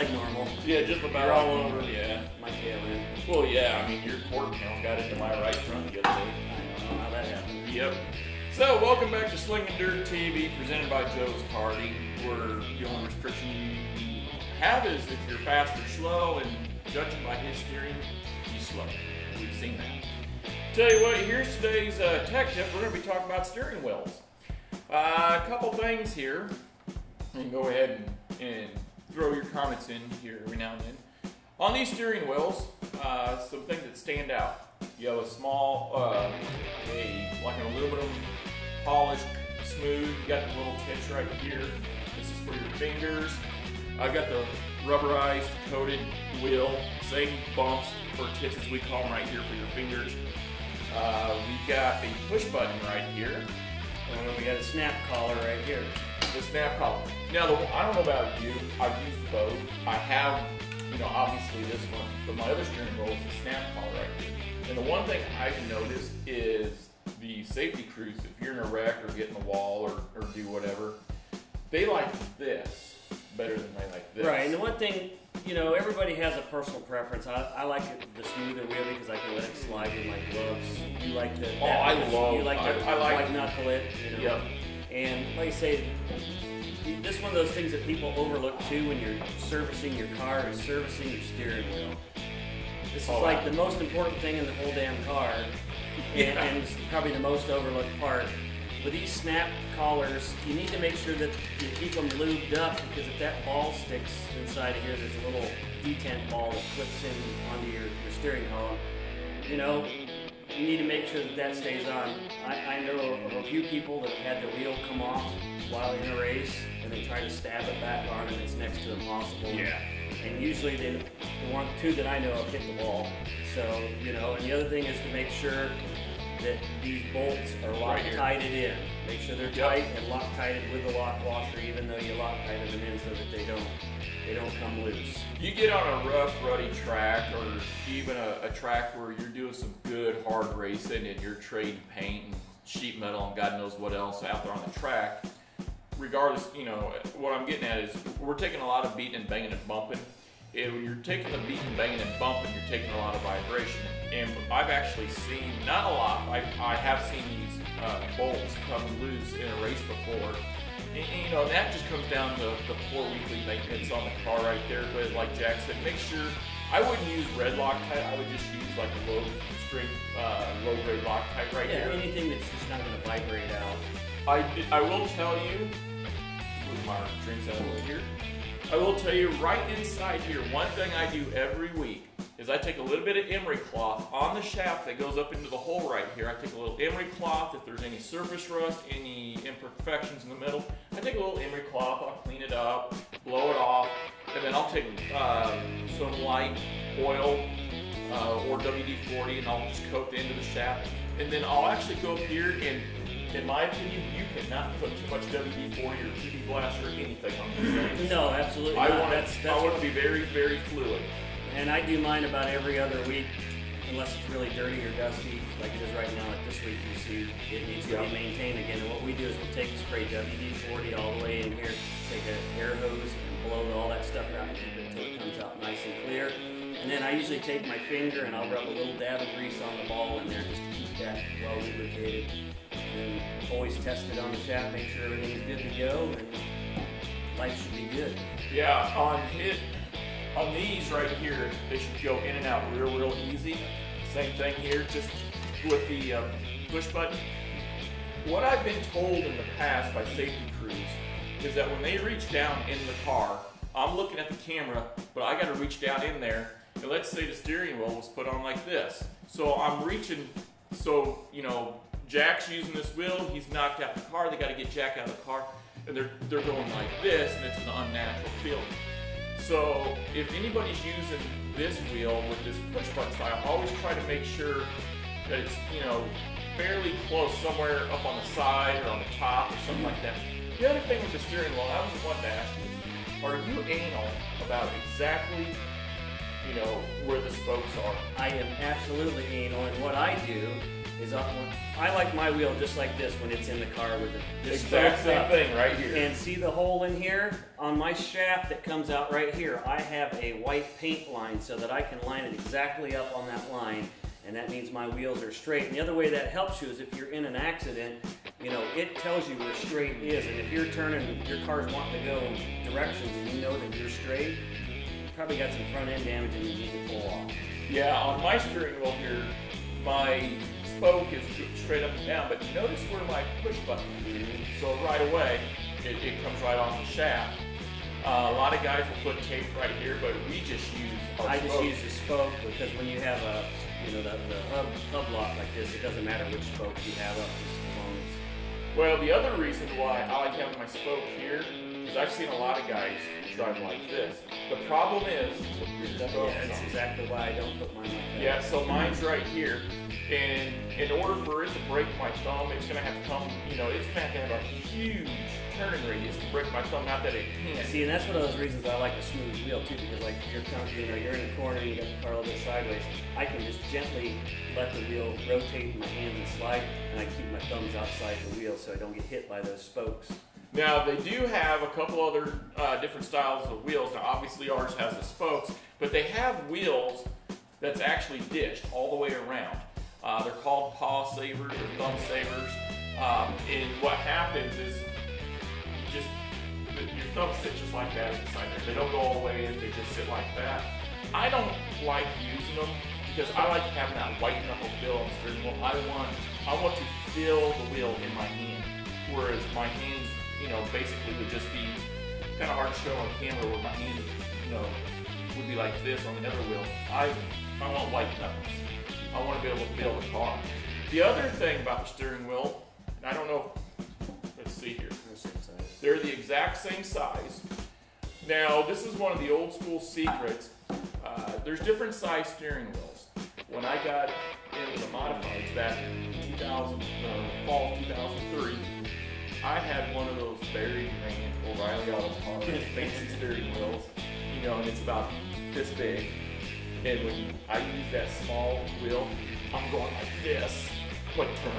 like normal. Yeah, just about. You're all over Yeah. my tail end. Well, yeah, I mean, your quarter panel got into my right front the other day. I don't know how that happened. Yep. So, welcome back to Slingin'Dirt TV, presented by Joe's Karting, where the only restriction you have is if you're fast or slow, and judging by his steering, he's slow. We've seen that. Tell you what, here's today's tech tip. We're going to be talking about steering wheels. A couple things here. You can go ahead and throw your comments in here every now and then. On these steering wheels, some things that stand out. You have a small, like an aluminum polished smooth. You got the little tips right here. This is for your fingers. I've got the rubberized coated wheel. Same bumps or tips as we call them right here for your fingers. We've got a push button right here. And we got a snap collar right here. The snap collar. Now, I don't know about you. I've used both. I have, obviously this one, but my other steering wheel is the snap collar right here. And the one thing I've noticed is the safety crews, if you're in a wreck or get in the wall or do whatever, they like this better than they like this. Right, and the one thing, everybody has a personal preference. I like the smoother wheel because I can let it slide in my gloves. You like the I like knuckle it. Yep. And like I say, this is one of those things that people overlook too when you're servicing your car is servicing your steering wheel. This is like the most important thing in the whole damn car, and it's probably the most overlooked part. With these snap collars, you need to make sure that you keep them lubed up, because if that ball sticks inside of here, there's a little detent ball that clips in onto your steering column. You need to make sure that stays on. I know of a few people that have had the wheel come off while in a race, and they try to stab it back on, and it's next to impossible. Yeah. And usually the two that I know of hit the wall. So, and the other thing is to make sure that these bolts are Loctited in. Make sure they're tight and Loctited with the lock washer, even though you Loctited them in so that they don't come loose. You get on a rough, ruddy track, or even a track where you're doing some good hard racing and you're trading paint and sheet metal and God knows what else out there on the track. Regardless, what I'm getting at is we're taking a lot of beating and banging and bumping. And when you're taking the beating, banging, and bumping, you're taking a lot of vibration. And I've actually seen, not a lot, I have seen these bolts come loose in a race before. And that just comes down to the poor weekly maintenance on the car right there. But like Jack said, make sure, I wouldn't use red Loctite, I would just use like a low grade Loctite right here. Yeah, anything that's just not going to vibrate out. I will tell you, move my drinks out over here. I will tell you right inside here, one thing I do every week is I take a little bit of emery cloth on the shaft that goes up into the hole right here. I take a little emery cloth. If there's any surface rust, any imperfections in the middle, I take a little emery cloth, I'll clean it up, blow it off, and then I'll take some light oil or WD-40 and I'll just coat the end of the shaft. And then I'll actually go up here and, in my opinion, you cannot put too much WD-40 or PB Blast or anything on these things. No, absolutely I not. want it to be very, very fluid. And I do mine about every other week, unless it's really dirty or dusty, like it is right now. Like this week, you see it needs to be maintained again. And what we do is we take and spray WD-40 all the way in here, take an air hose and blow all that stuff out and keep it until it comes out nice and clear. And then I usually take my finger and I'll rub a little dab of grease on the ball in there just to keep that well lubricated. And always test it on the shaft, make sure everything's good to go, and life should be good. Yeah, on these right here, they should go in and out real easy. Same thing here, just with the push button. What I've been told in the past by safety crews is that when they reach down in the car, I'm looking at the camera, but I got to reach down in there, and let's say the steering wheel was put on like this. So I'm reaching, so Jack's using this wheel, he's knocked out the car, they got to get Jack out of the car, and they're going like this, and it's an unnatural feeling. So if anybody's using this wheel with this push button style, always try to make sure that it's, fairly close, somewhere up on the side or on the top or something like that. The other thing with the steering wheel, I was wanting to ask you, are you anal about exactly, where the spokes are? I am absolutely anal, and what I do is I like my wheel just like this when it's in the car with the exact same thing right here. And see the hole in here? On my shaft that comes out right here, I have a white paint line so that I can line it exactly up on that line, and that means my wheels are straight. And the other way that helps you is if you're in an accident, you know, it tells you where straight is, and if you're turning, your car's wanting to go directions and you know that you're straight, you probably got some front end damage and you need to pull off. Yeah, on my steering wheel here, my spoke is straight up and down, but notice where my push button is. So right away, it comes right off the shaft. A lot of guys will put tape right here, but we just use our I spoke. just use the spoke because when you have a, you know, the hub lock like this, it doesn't matter which spoke you have up as long as. Well, the other reason why I like having my spoke here is I've seen a lot of guys drive like this. The problem is, Yeah, that's exactly why I don't put mine like that. yeah, so mine's right here, and in order for it to break my thumb, it's gonna have to come, you know, it's gonna have a huge turning radius to break my thumb, not that it can't. See, and that's one of those reasons I like a smooth wheel too, because like you're you're in a corner, you got the car a little bit sideways. I can just gently let the wheel rotate in my hands and slide, and I keep my thumbs outside the wheel so I don't get hit by those spokes. Now, they do have a couple other different styles of wheels. Now, obviously ours has the spokes, but they have wheels that's actually dished all the way around. They're called paw savers or thumb savers. And what happens is your thumbs sit just like that inside there. They don't go all the way in, they just sit like that. I don't like using them because I like having that white knuckle feel on the steering wheel. I want to feel the wheel in my hand, whereas my hands, you know, basically would just be kind of hard to show on camera where my hands, you know, would be like this on the other wheel. I want white knuckles. I want to be able to feel the car. The other thing about the steering wheel, and I don't know, let's see here. They're the exact same size. Now, this is one of the old school secrets. There's different size steering wheels. When I got into the modifieds back in fall of 2003, I had one of those very grand O'Reilly Auto Parts fancy steering wheels, you know, and it's about this big. And when I use that small wheel, I'm going like this. Like turn.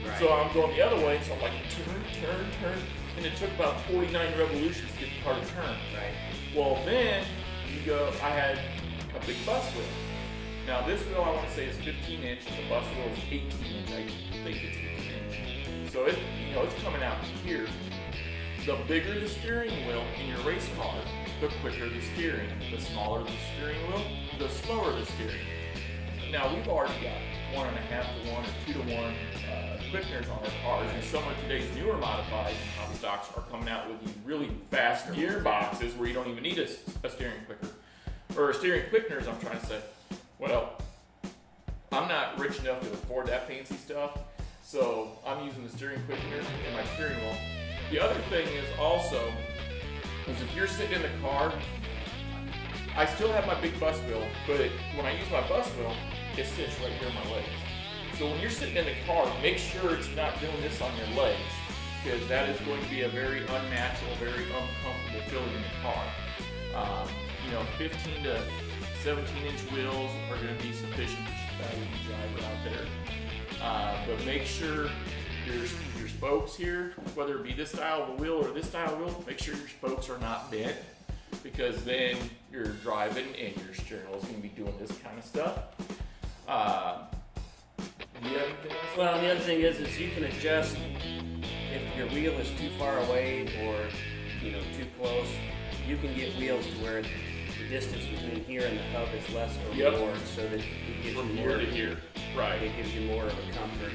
Right. So I'm going the other way, so I'm like turn. And it took about 49 revolutions to get the car to turn. Right. Well, then I had a big bus wheel. Now this wheel I want to say is 15 inch, and the bus wheel is 18 inch. I think it's 18 inch. So it, you know, it's coming out here. The bigger the steering wheel in your race car, the quicker the steering. The smaller the steering wheel, the slower the steering. Now we've already got 1.5 to 1 or 2 to 1 quickeners on our cars, and some of today's newer modifieds and stocks are coming out with these really fast gearboxes where you don't even need a steering quicker. Or steering quickeners, I'm trying to say. Well, I'm not rich enough to afford that fancy stuff, so I'm using the steering quickener in my steering wheel. The other thing is also, is if you're sitting in the car, I still have my big bus wheel, but when I use my bus wheel, it sits right here on my legs. So when you're sitting in the car, make sure it's not doing this on your legs, because that is going to be a very unnatural, very uncomfortable feeling in the car. You know, 15 to 17 inch wheels are going to be sufficient for the driver out there. But make sure your spokes here, whether it be this style of a wheel or this style of wheel, make sure your spokes are not bent, because then you're driving and your steering wheel is going to be doing this kind of stuff. Well, the other thing is you can adjust if your wheel is too far away or, you know, too close. You can get wheels to where the distance between here and the hub is less or more, so that it gives From you here more to here, right? It gives you more of a comfort.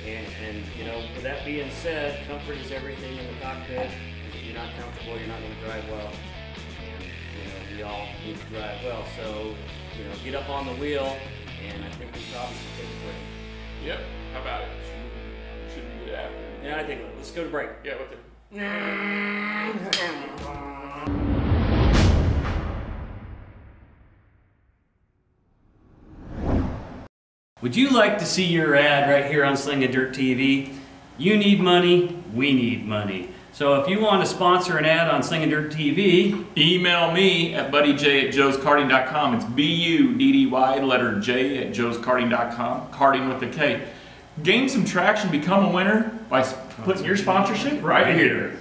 And you know, with that being said, comfort is everything in the cockpit. If you're not comfortable, you're not going to drive well. And you know, we all need to drive well. So you know, get up on the wheel, and I think we probably should take a break. Yep. How about it? Should we do that? Yeah, I think let's go to break. Yeah, what the? Would you like to see your ad right here on Slingin'Dirt TV? You need money, we need money. So if you want to sponsor an ad on Slingin'Dirt TV, email me at buddyj@joeskarting.com. It's BUDDY, letter J, at joeskarting.com. Karting with a K. gain some traction, become a winner by putting your sponsorship right here.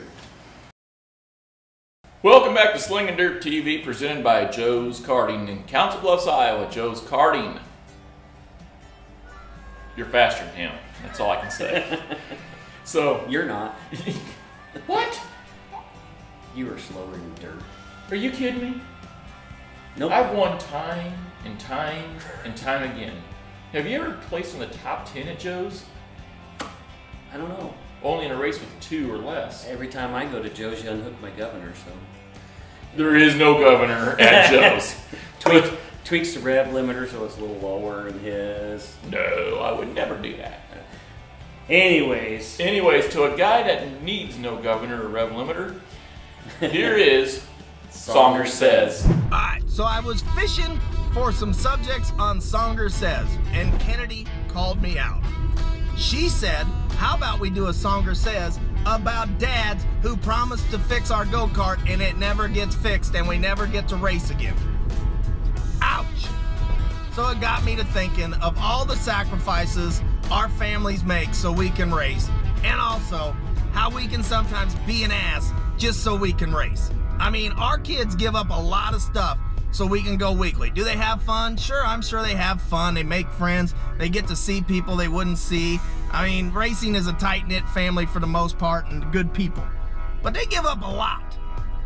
Welcome back to Slingin'Dirt TV, presented by Joe's Karting in Council Bluffs, Iowa. Joe's Karting. You're faster than him. That's all I can say. So You're not. what? You are slower than dirt. Are you kidding me? Nope. I've won time and time and time again. Have you ever placed in the top 10 at Joe's? I don't know. Only in a race with 2 or less. Every time I go to Joe's, you unhook my governor, so. There is no governor at Joe's. Tweaks the rev limiter so it's a little lower than his. No, I would never do that. Anyways, to a guy that needs no governor or rev limiter, here is Songer Says. Alright, so I was fishing for some subjects on Songer Says, and Kennedy called me out. She said, how about we do a Songer Says about dads who promise to fix our go-kart and it never gets fixed and we never get to race again. Ouch! So it got me to thinking of all the sacrifices our families make so we can race, and also how we can sometimes be an ass just so we can race. I mean, our kids give up a lot of stuff so we can go weekly. Do they have fun? Sure, I'm sure they have fun. They make friends. They get to see people they wouldn't see. I mean, racing is a tight-knit family for the most part and good people. But they give up a lot.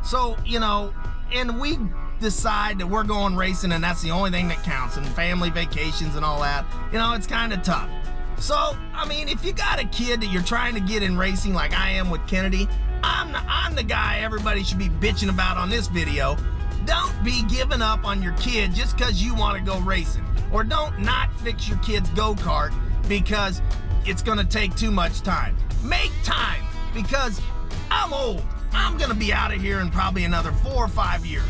So, you know, and we decide that we're going racing and that's the only thing that counts, and family vacations and all that. You know, it's kind of tough. So, I mean, if you got a kid that you're trying to get in racing like I am with Kennedy, I'm the guy everybody should be bitching about on this video. Don't be giving up on your kid just because you want to go racing. Or don't not fix your kid's go-kart because it's going to take too much time. Make time, because I'm old. I'm going to be out of here in probably another 4 or 5 years.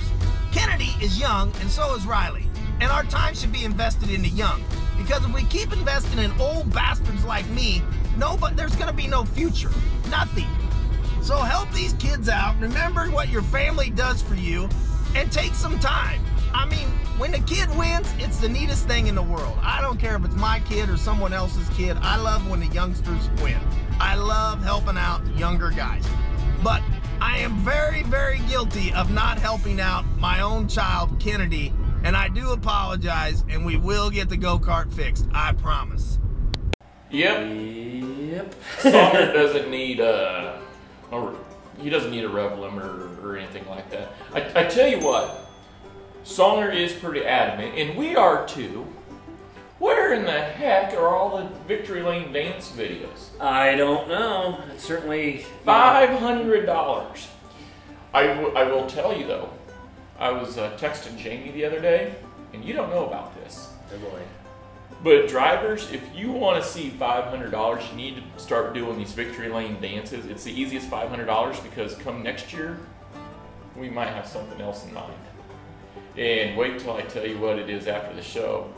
Kennedy is young, and so is Riley. And our time should be invested in the young. Because if we keep investing in old bastards like me, there's going to be no future. Nothing. So help these kids out. Remember what your family does for you. And take some time. I mean, when the kid wins, it's the neatest thing in the world. I don't care if it's my kid or someone else's kid. I love when the youngsters win. I love helping out younger guys. But I am very, very guilty of not helping out my own child, Kennedy, and I do apologize, and we will get the go-kart fixed. I promise. Yep. Songer doesn't need he doesn't need a rev limiter or anything like that. I tell you what, Songer is pretty adamant, and we are too. Where in the heck are all the Victory Lane dance videos? I don't know. It's certainly $500. I will tell you though, I was texting Jamie the other day, and you don't know about this. Oh boy. But drivers, if you want to see $500, you need to start doing these Victory Lane dances. It's the easiest $500 because come next year, we might have something else in mind. And wait till I tell you what it is after the show.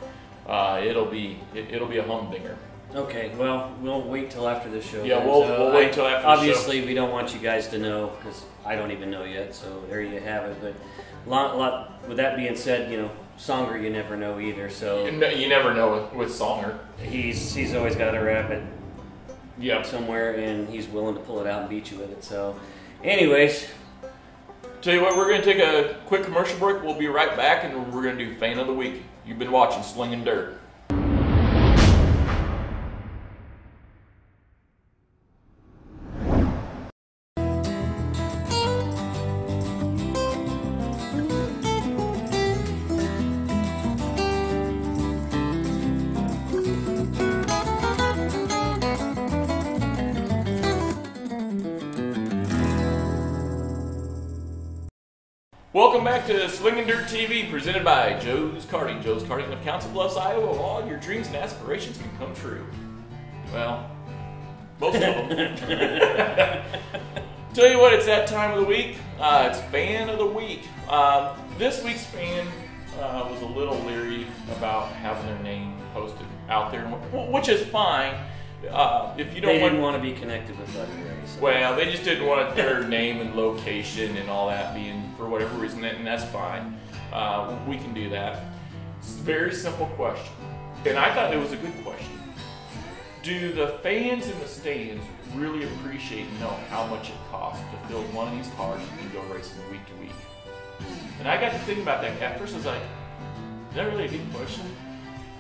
It'll be a humdinger. Okay, well, we'll wait till after the show. Yeah, we'll wait till after the show. Obviously, we don't want you guys to know because I don't even know yet. So there you have it. But with that being said, you know, Songer, you never know either. So you never know with Songer. He's always got a rabbit. Yep. Somewhere, and he's willing to pull it out and beat you with it. So, anyways. Tell you what, we're going to take a quick commercial break. We'll be right back, and we're going to do Fan of the Week. You've been watching Slingin'Dirt. Welcome back to Slingin'Dirt TV, presented by Joe's Karting. Joe's Karting of Council Bluffs, Iowa, where all your dreams and aspirations can come true. Well, most of them. Tell you what, it's that time of the week. It's Fan of the Week. This week's fan was a little leery about having their name posted out there, which is fine. If you don't didn't want to be connected with Buddy Ray. So. Well, they just didn't want their name and location and all that being for whatever reason, and that's fine. We can do that. It's a very simple question, and I thought it was a good question. do the fans in the stands really appreciate and know how much it costs to fill one of these cars and go racing week to week? And I got to think about that. At first I was like, is that really a big question?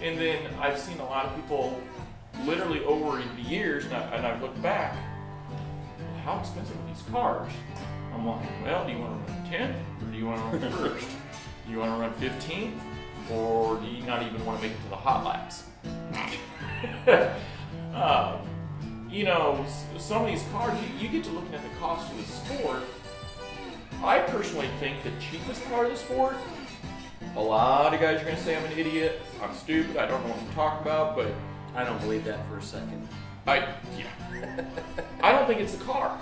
And then I've seen a lot of people literally over the years, and I've looked back, how expensive are these cars? I'm like, well, do you want to run 10th or do you want to run first? Do you want to run 15th or do you not even want to make it to the hot laps? You know, some of these cars, you get to looking at the cost of the sport. I personally think the cheapest part of the sport, a lot of guys are going to say I'm an idiot, I'm stupid, I don't know what I'm talking about, but I don't believe that for a second. I don't think it's the car.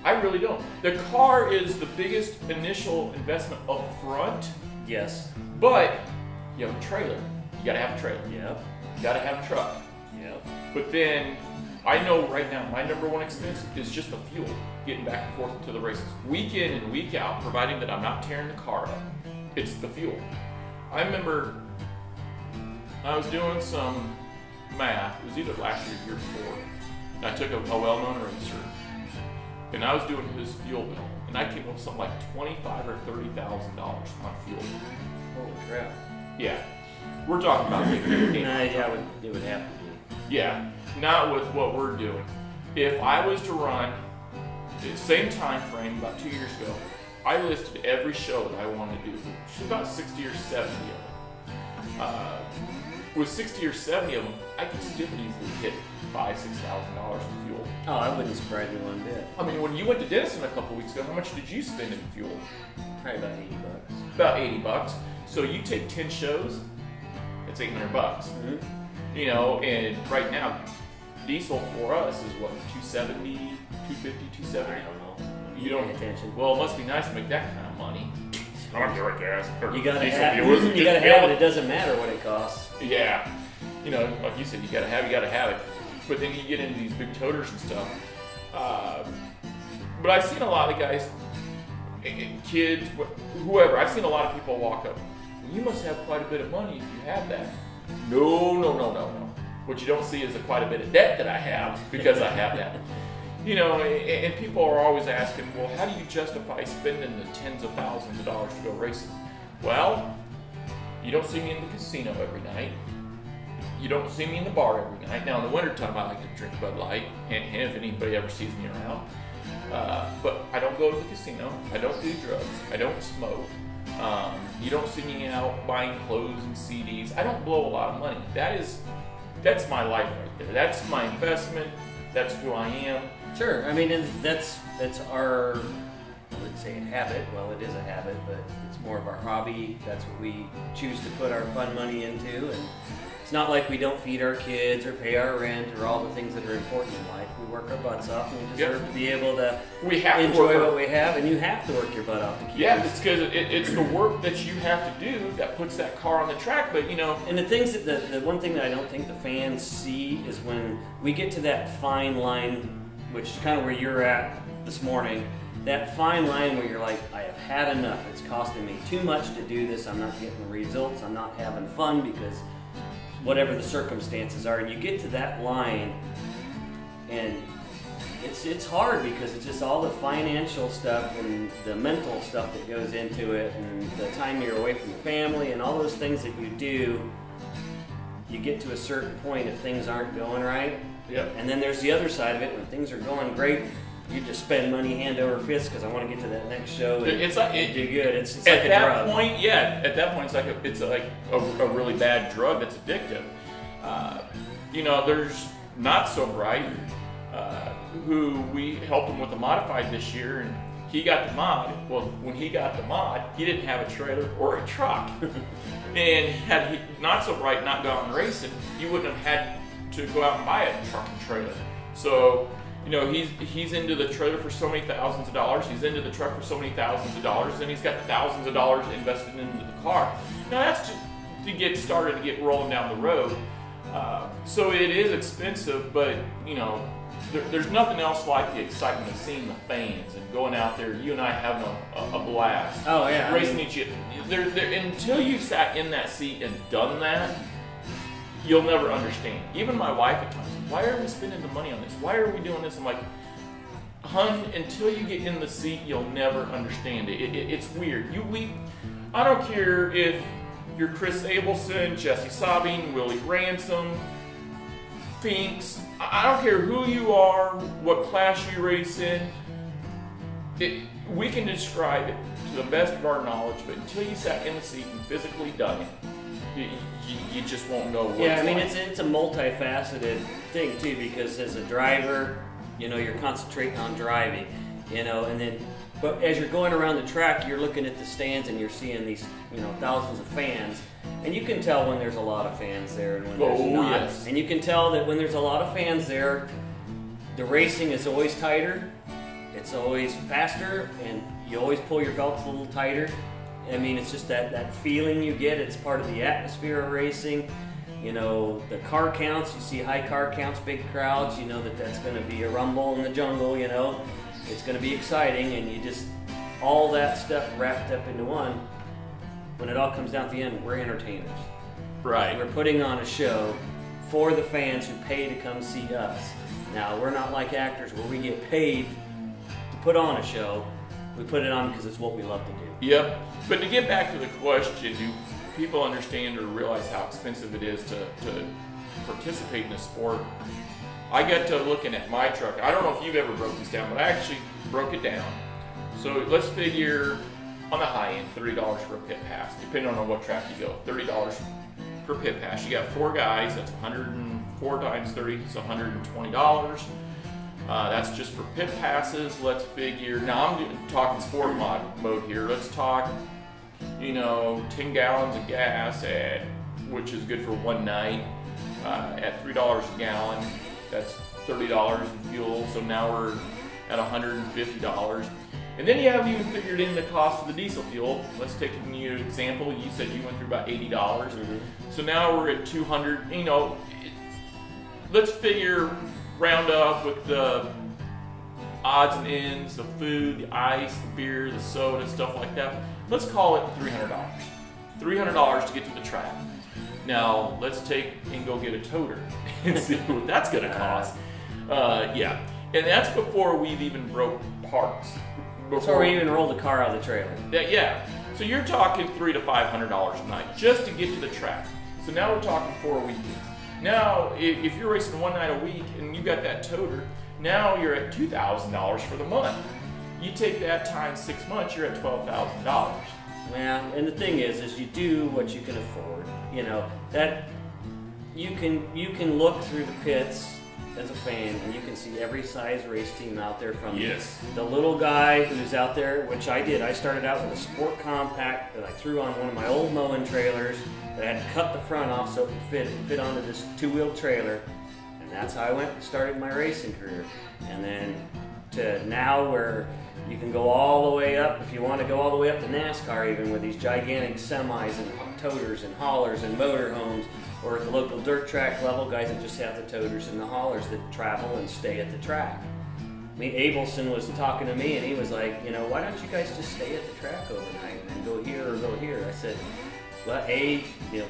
I really don't. The car is the biggest initial investment up front. Yes. But you have a trailer. You gotta have a trailer. Yep. You gotta have a truck. Yep. But then I know right now my number one expense is just the fuel, getting back and forth to the races. Week in and week out, providing that I'm not tearing the car up. It's the fuel. I remember I was doing some math. It was either last year or the year before. And I took a well-known racer, and I was doing his fuel bill, and I came up with something like $25,000 or $30,000 on fuel. Holy crap. Yeah, we're talking about Nah, yeah, it would have to be. Yeah, not with what we're doing. If I was to run the same time frame about 2 years ago, I listed every show that I wanted to do. It's about 60 or 70 of them. With 60 or 70 of them, I could still easily hit $5,000, $6,000 in fuel. Oh, I wouldn't surprise me one bit. I mean, when you went to Denison a couple weeks ago, how much did you spend in fuel? Probably about $80. About $80. So you take 10 shows, it's $800. Mm-hmm. You know, and right now, diesel for us is what, 270, 250, 270? I don't know. You don't pay attention. Well, it must be nice to make that kind of money. I don't care what gas. You gotta have it. It doesn't matter what it costs. Yeah. You know, like you said, you gotta have it. But then you get into these big toters and stuff. But I've seen a lot of guys, kids, whoever, I've seen a lot of people walk up. You must have quite a bit of money if you have that. No. What you don't see is quite a bit of debt that I have because I have that. You know, and people are always asking, well, how do you justify spending the tens of thousands of dollars to go racing? Well, you don't see me in the casino every night. You don't see me in the bar every night. Now, in the wintertime, I like to drink Bud Light, and if anybody ever sees me around. But I don't go to the casino. I don't do drugs. I don't smoke. You don't see me out buying clothes and CDs. I don't blow a lot of money. That's my life right there. That's my investment. That's who I am. Sure. I mean, and that's our, I would say, habit. Well, it is a habit, but it's more of our hobby. That's what we choose to put our fun money into. And it's not like we don't feed our kids or pay our rent or all the things that are important in life. We work our butts off, and we deserve to be able to enjoy what we have. And you have to work your butt off to keep. Yeah, it's because it's the work that you have to do that puts that car on the track. But you know, and the things that the one thing that I don't think the fans see is when we get to that fine line, which is kind of where you're at this morning. That fine line where you're like, I have had enough. It's costing me too much to do this. I'm not getting the results. I'm not having fun because whatever the circumstances are. And you get to that line, and it's hard because it's just all the financial stuff and the mental stuff that goes into it, and the time you're away from your family and all those things that you do. You get to a certain point if things aren't going right. Yep. And then there's the other side of it when things are going great. You just spend money hand over fist because I want to get to that next show and do good. It's like a drug. At that point, it's like a really bad drug that's addictive. You know, there's Not So Bright, who we helped him with the modified this year, and he got the mod. Well, when he got the mod, he didn't have a trailer or a truck. And had he Not So Bright not gone racing, he wouldn't have had to go out and buy a truck and trailer. So, you know, he's into the trailer for so many thousands of dollars, he's into the truck for so many thousands of dollars, and he's got thousands of dollars invested into the car. Now that's to get started, to get rolling down the road. So it is expensive, but you know, there's nothing else like the excitement of seeing the fans and going out there, you and I having a blast. Oh yeah, racing each other. Until you've sat in that seat and done that, you'll never understand. Even my wife at times, why are we spending the money on this? Why are we doing this? I'm like, hun, until you get in the seat, you'll never understand it. It's weird. I don't care if you're Chris Abelson, Jesse Sabine, Willie Ransom, Finks. I don't care who you are, what class you race in. We can describe it to the best of our knowledge, but until you sat in the seat and physically done it, you just won't know what it's like. it's a multifaceted thing too, because as a driver, you're concentrating on driving, but as you're going around the track, you're looking at the stands and you're seeing these, thousands of fans, and you can tell when there's a lot of fans there and when there's not. Yes. And you can tell that when there's a lot of fans there, the racing is always tighter, it's always faster, and you always pull your belts a little tighter. I mean, it's just that feeling you get. It's part of the atmosphere of racing. The car counts, you see high car counts, big crowds, that's going to be a rumble in the jungle, It's going to be exciting, and all that stuff wrapped up into one. When it all comes down to the end, we're entertainers. Right. We're putting on a show for the fans who pay to come see us. Now, we're not like actors where we get paid to put on a show. We put it on because it's what we love to do. Yep. But to get back to the question, do people understand or realize how expensive it is to participate in a sport? I got to looking at my truck. I don't know if you've ever broke this down, but I actually broke it down. So let's figure on the high end, $30 for a pit pass, depending on what track you go. $30 per pit pass. You got 4 guys, that's 104 times 30, it's $120. That's just for pit passes. Let's figure, now I'm talking sport mode here. Let's talk, 10 gallons of gas which is good for one night, at $3 a gallon. That's $30 in fuel. So now we're at $150. And then you haven't even figured in the cost of the diesel fuel. Let's take a new example. You said you went through about $80. Mm-hmm. So now we're at $200. Let's figure, round up with the odds and ends, the food, the ice, the beer, the soda, stuff like that. Let's call it $300. $300 to get to the track. Now let's take and go get a toter and see what that's going to cost. Yeah, and that's before we've even broke parts. Before we even roll the car out of the trailer. Yeah. So you're talking $300 to $500 a night just to get to the track. So now we're talking 4 weekends. Now, if you're racing one night a week and you got that toter, now you're at $2,000 for the month. You take that times 6 months, you're at $12,000. Yeah, and the thing is you do what you can afford. That you can look through the pits as a fan, and you can see every size race team out there, from the little guy who's out there, which I did. I started out with a sport compact that I threw on one of my old mowing trailers that I had to cut the front off so it would fit onto this 2-wheel trailer, and that's how I went and started my racing career. And then to now where you can go all the way up, if you want to go all the way up to NASCAR, even with these gigantic semis and toters and haulers and motorhomes, or at the local dirt track level, guys that just have the toters and the haulers that travel and stay at the track. I mean, Abelson was talking to me and he was like, why don't you guys just stay at the track overnight and go here or go here? I said, well, A,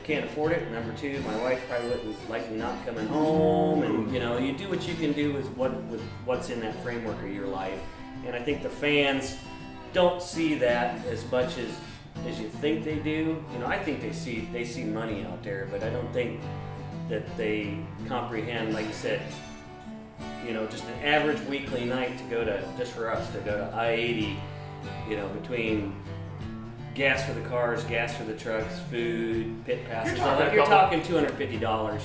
can't afford it. Number 2, my wife probably wouldn't like me not coming home. And, you do what you can do with what's in that framework of your life. And I think the fans don't see that as much as you think they do. I think they see money out there, but I don't think that they comprehend, like you said, just an average weekly night to go to, just for us, to go to I-80, between gas for the cars, gas for the trucks, food, pit passes. You're talking $250.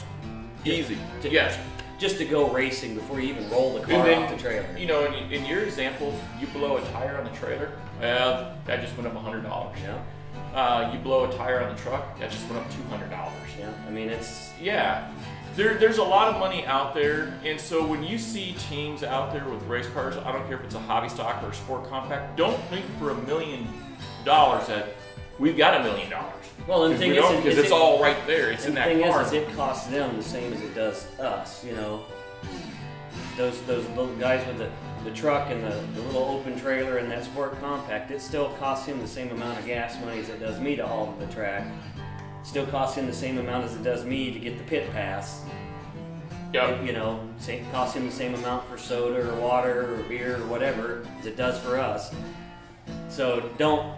Easy. Yes. Just to go racing before you even roll the car off the trailer. In your example, you blow a tire on the trailer, well, that just went up $100. Yeah. You blow a tire on the truck, that just went up $200. Yeah. I mean, it's... Yeah. There's a lot of money out there, and so when you see teams out there with race cars, I don't care if it's a hobby stock or a sport compact, don't think for $1 million that we've got $1 million. Well, and the thing is, because it's all right there. It's in that car. The thing is, it costs them the same as it does us. Those little guys with the truck and the little open trailer and that sport compact, it still costs him the same amount of gas money as it does me to haul to the track. still costs him the same amount as it does me to get the pit pass. Yep. You know, costs him the same amount for soda or water or beer or whatever as it does for us. So don't,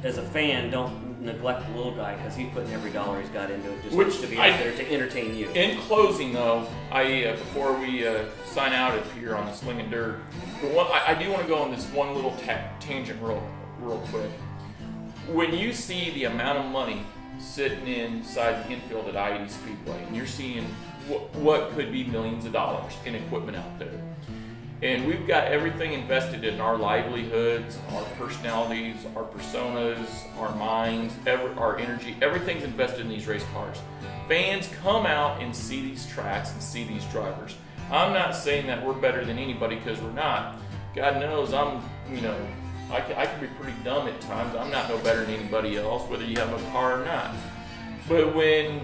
as a fan, don't neglect the little guy because he's putting every dollar he's got into it just to be out there to entertain you. In closing, though, before we sign out here on the Slingin'Dirt, I do want to go on this one little tangent real quick. When you see the amount of money sitting inside the infield at I-80 Speedway, and you're seeing what could be millions of dollars in equipment out there, and we've got everything invested in our livelihoods, our personalities, our personas, our minds, our energy, everything's invested in these race cars. Fans come out and see these tracks and see these drivers. I'm not saying that we're better than anybody, because we're not. God knows I can be pretty dumb at times. I'm not no better than anybody else, whether you have a car or not. But when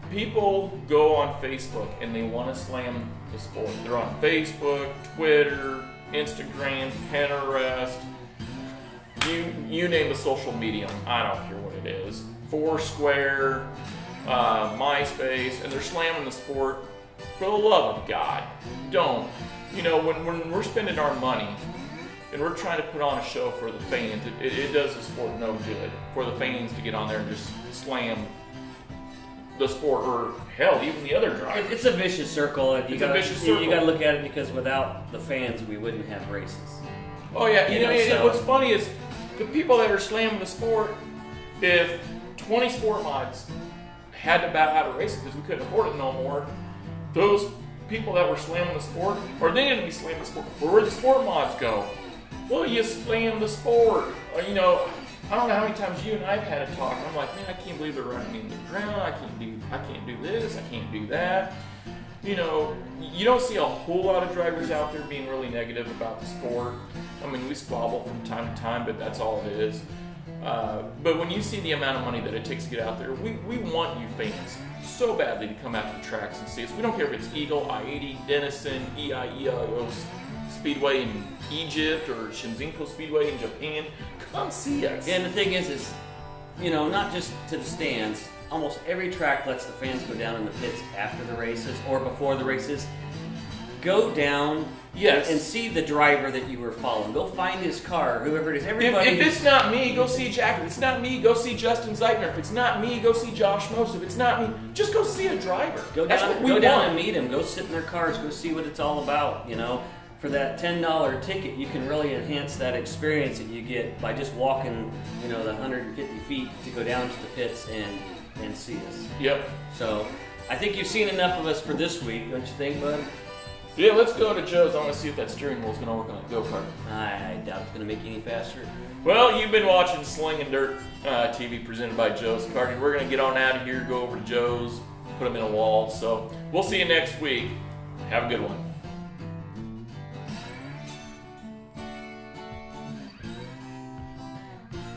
people go on Facebook and they want to slam the sport, they're on Facebook, Twitter, Instagram, Pinterest, you name the social medium, I don't care what it is, Foursquare, MySpace, and they're slamming the sport. For the love of God, don't. When we're spending our money and we're trying to put on a show for the fans, it does the sport no good for the fans to get on there and just slam the sport, or hell, even the other drivers. It's a vicious circle. It's a vicious circle. You got to look at it, because without the fans, we wouldn't have races. Oh yeah, what's funny is the people that are slamming the sport. If 20 sport mods had to bow out of racing because we couldn't afford it no more, those people that were slamming the sport, or they didn't be slamming the sport, where the sport mods go? Well, you slam the sport. I don't know how many times you and I've had a talk. I'm like, man, I can't believe they're running me in the ground. I can't do this. I can't do that. You don't see a whole lot of drivers out there being really negative about the sport. I mean, we squabble from time to time, but that's all it is. But when you see the amount of money that it takes to get out there, we want you fans so badly to come out to the tracks and see us. We don't care if it's Eagle, I-80, Denison, EIEIO Speedway in Egypt, or Shinzinko Speedway in Japan. Come see us. And the thing is, not just to the stands. Almost every track lets the fans go down in the pits after the races or before the races. Go down and see the driver that you were following. Go find his car, whoever it is. Everybody. If it's not me, go see Jack. If it's not me, go see Justin Zeitner. If it's not me, go see Josh Mose. If it's not me, just go see a driver. Go down and meet him. Go sit in their cars. Go see what it's all about. For that $10 ticket, you can really enhance that experience that you get by just walking, the 150 feet to go down to the pits and see us. Yep. So, I think you've seen enough of us for this week, don't you think, bud? Yeah, let's go to Joe's. I want to see if that steering wheel's going to work on that go-kart. I doubt it's going to make you any faster. Well, you've been watching Slingin'Dirt TV presented by Joe's Karting. We're going to get on out of here, go over to Joe's, put them in a wall. So, we'll see you next week. Have a good one.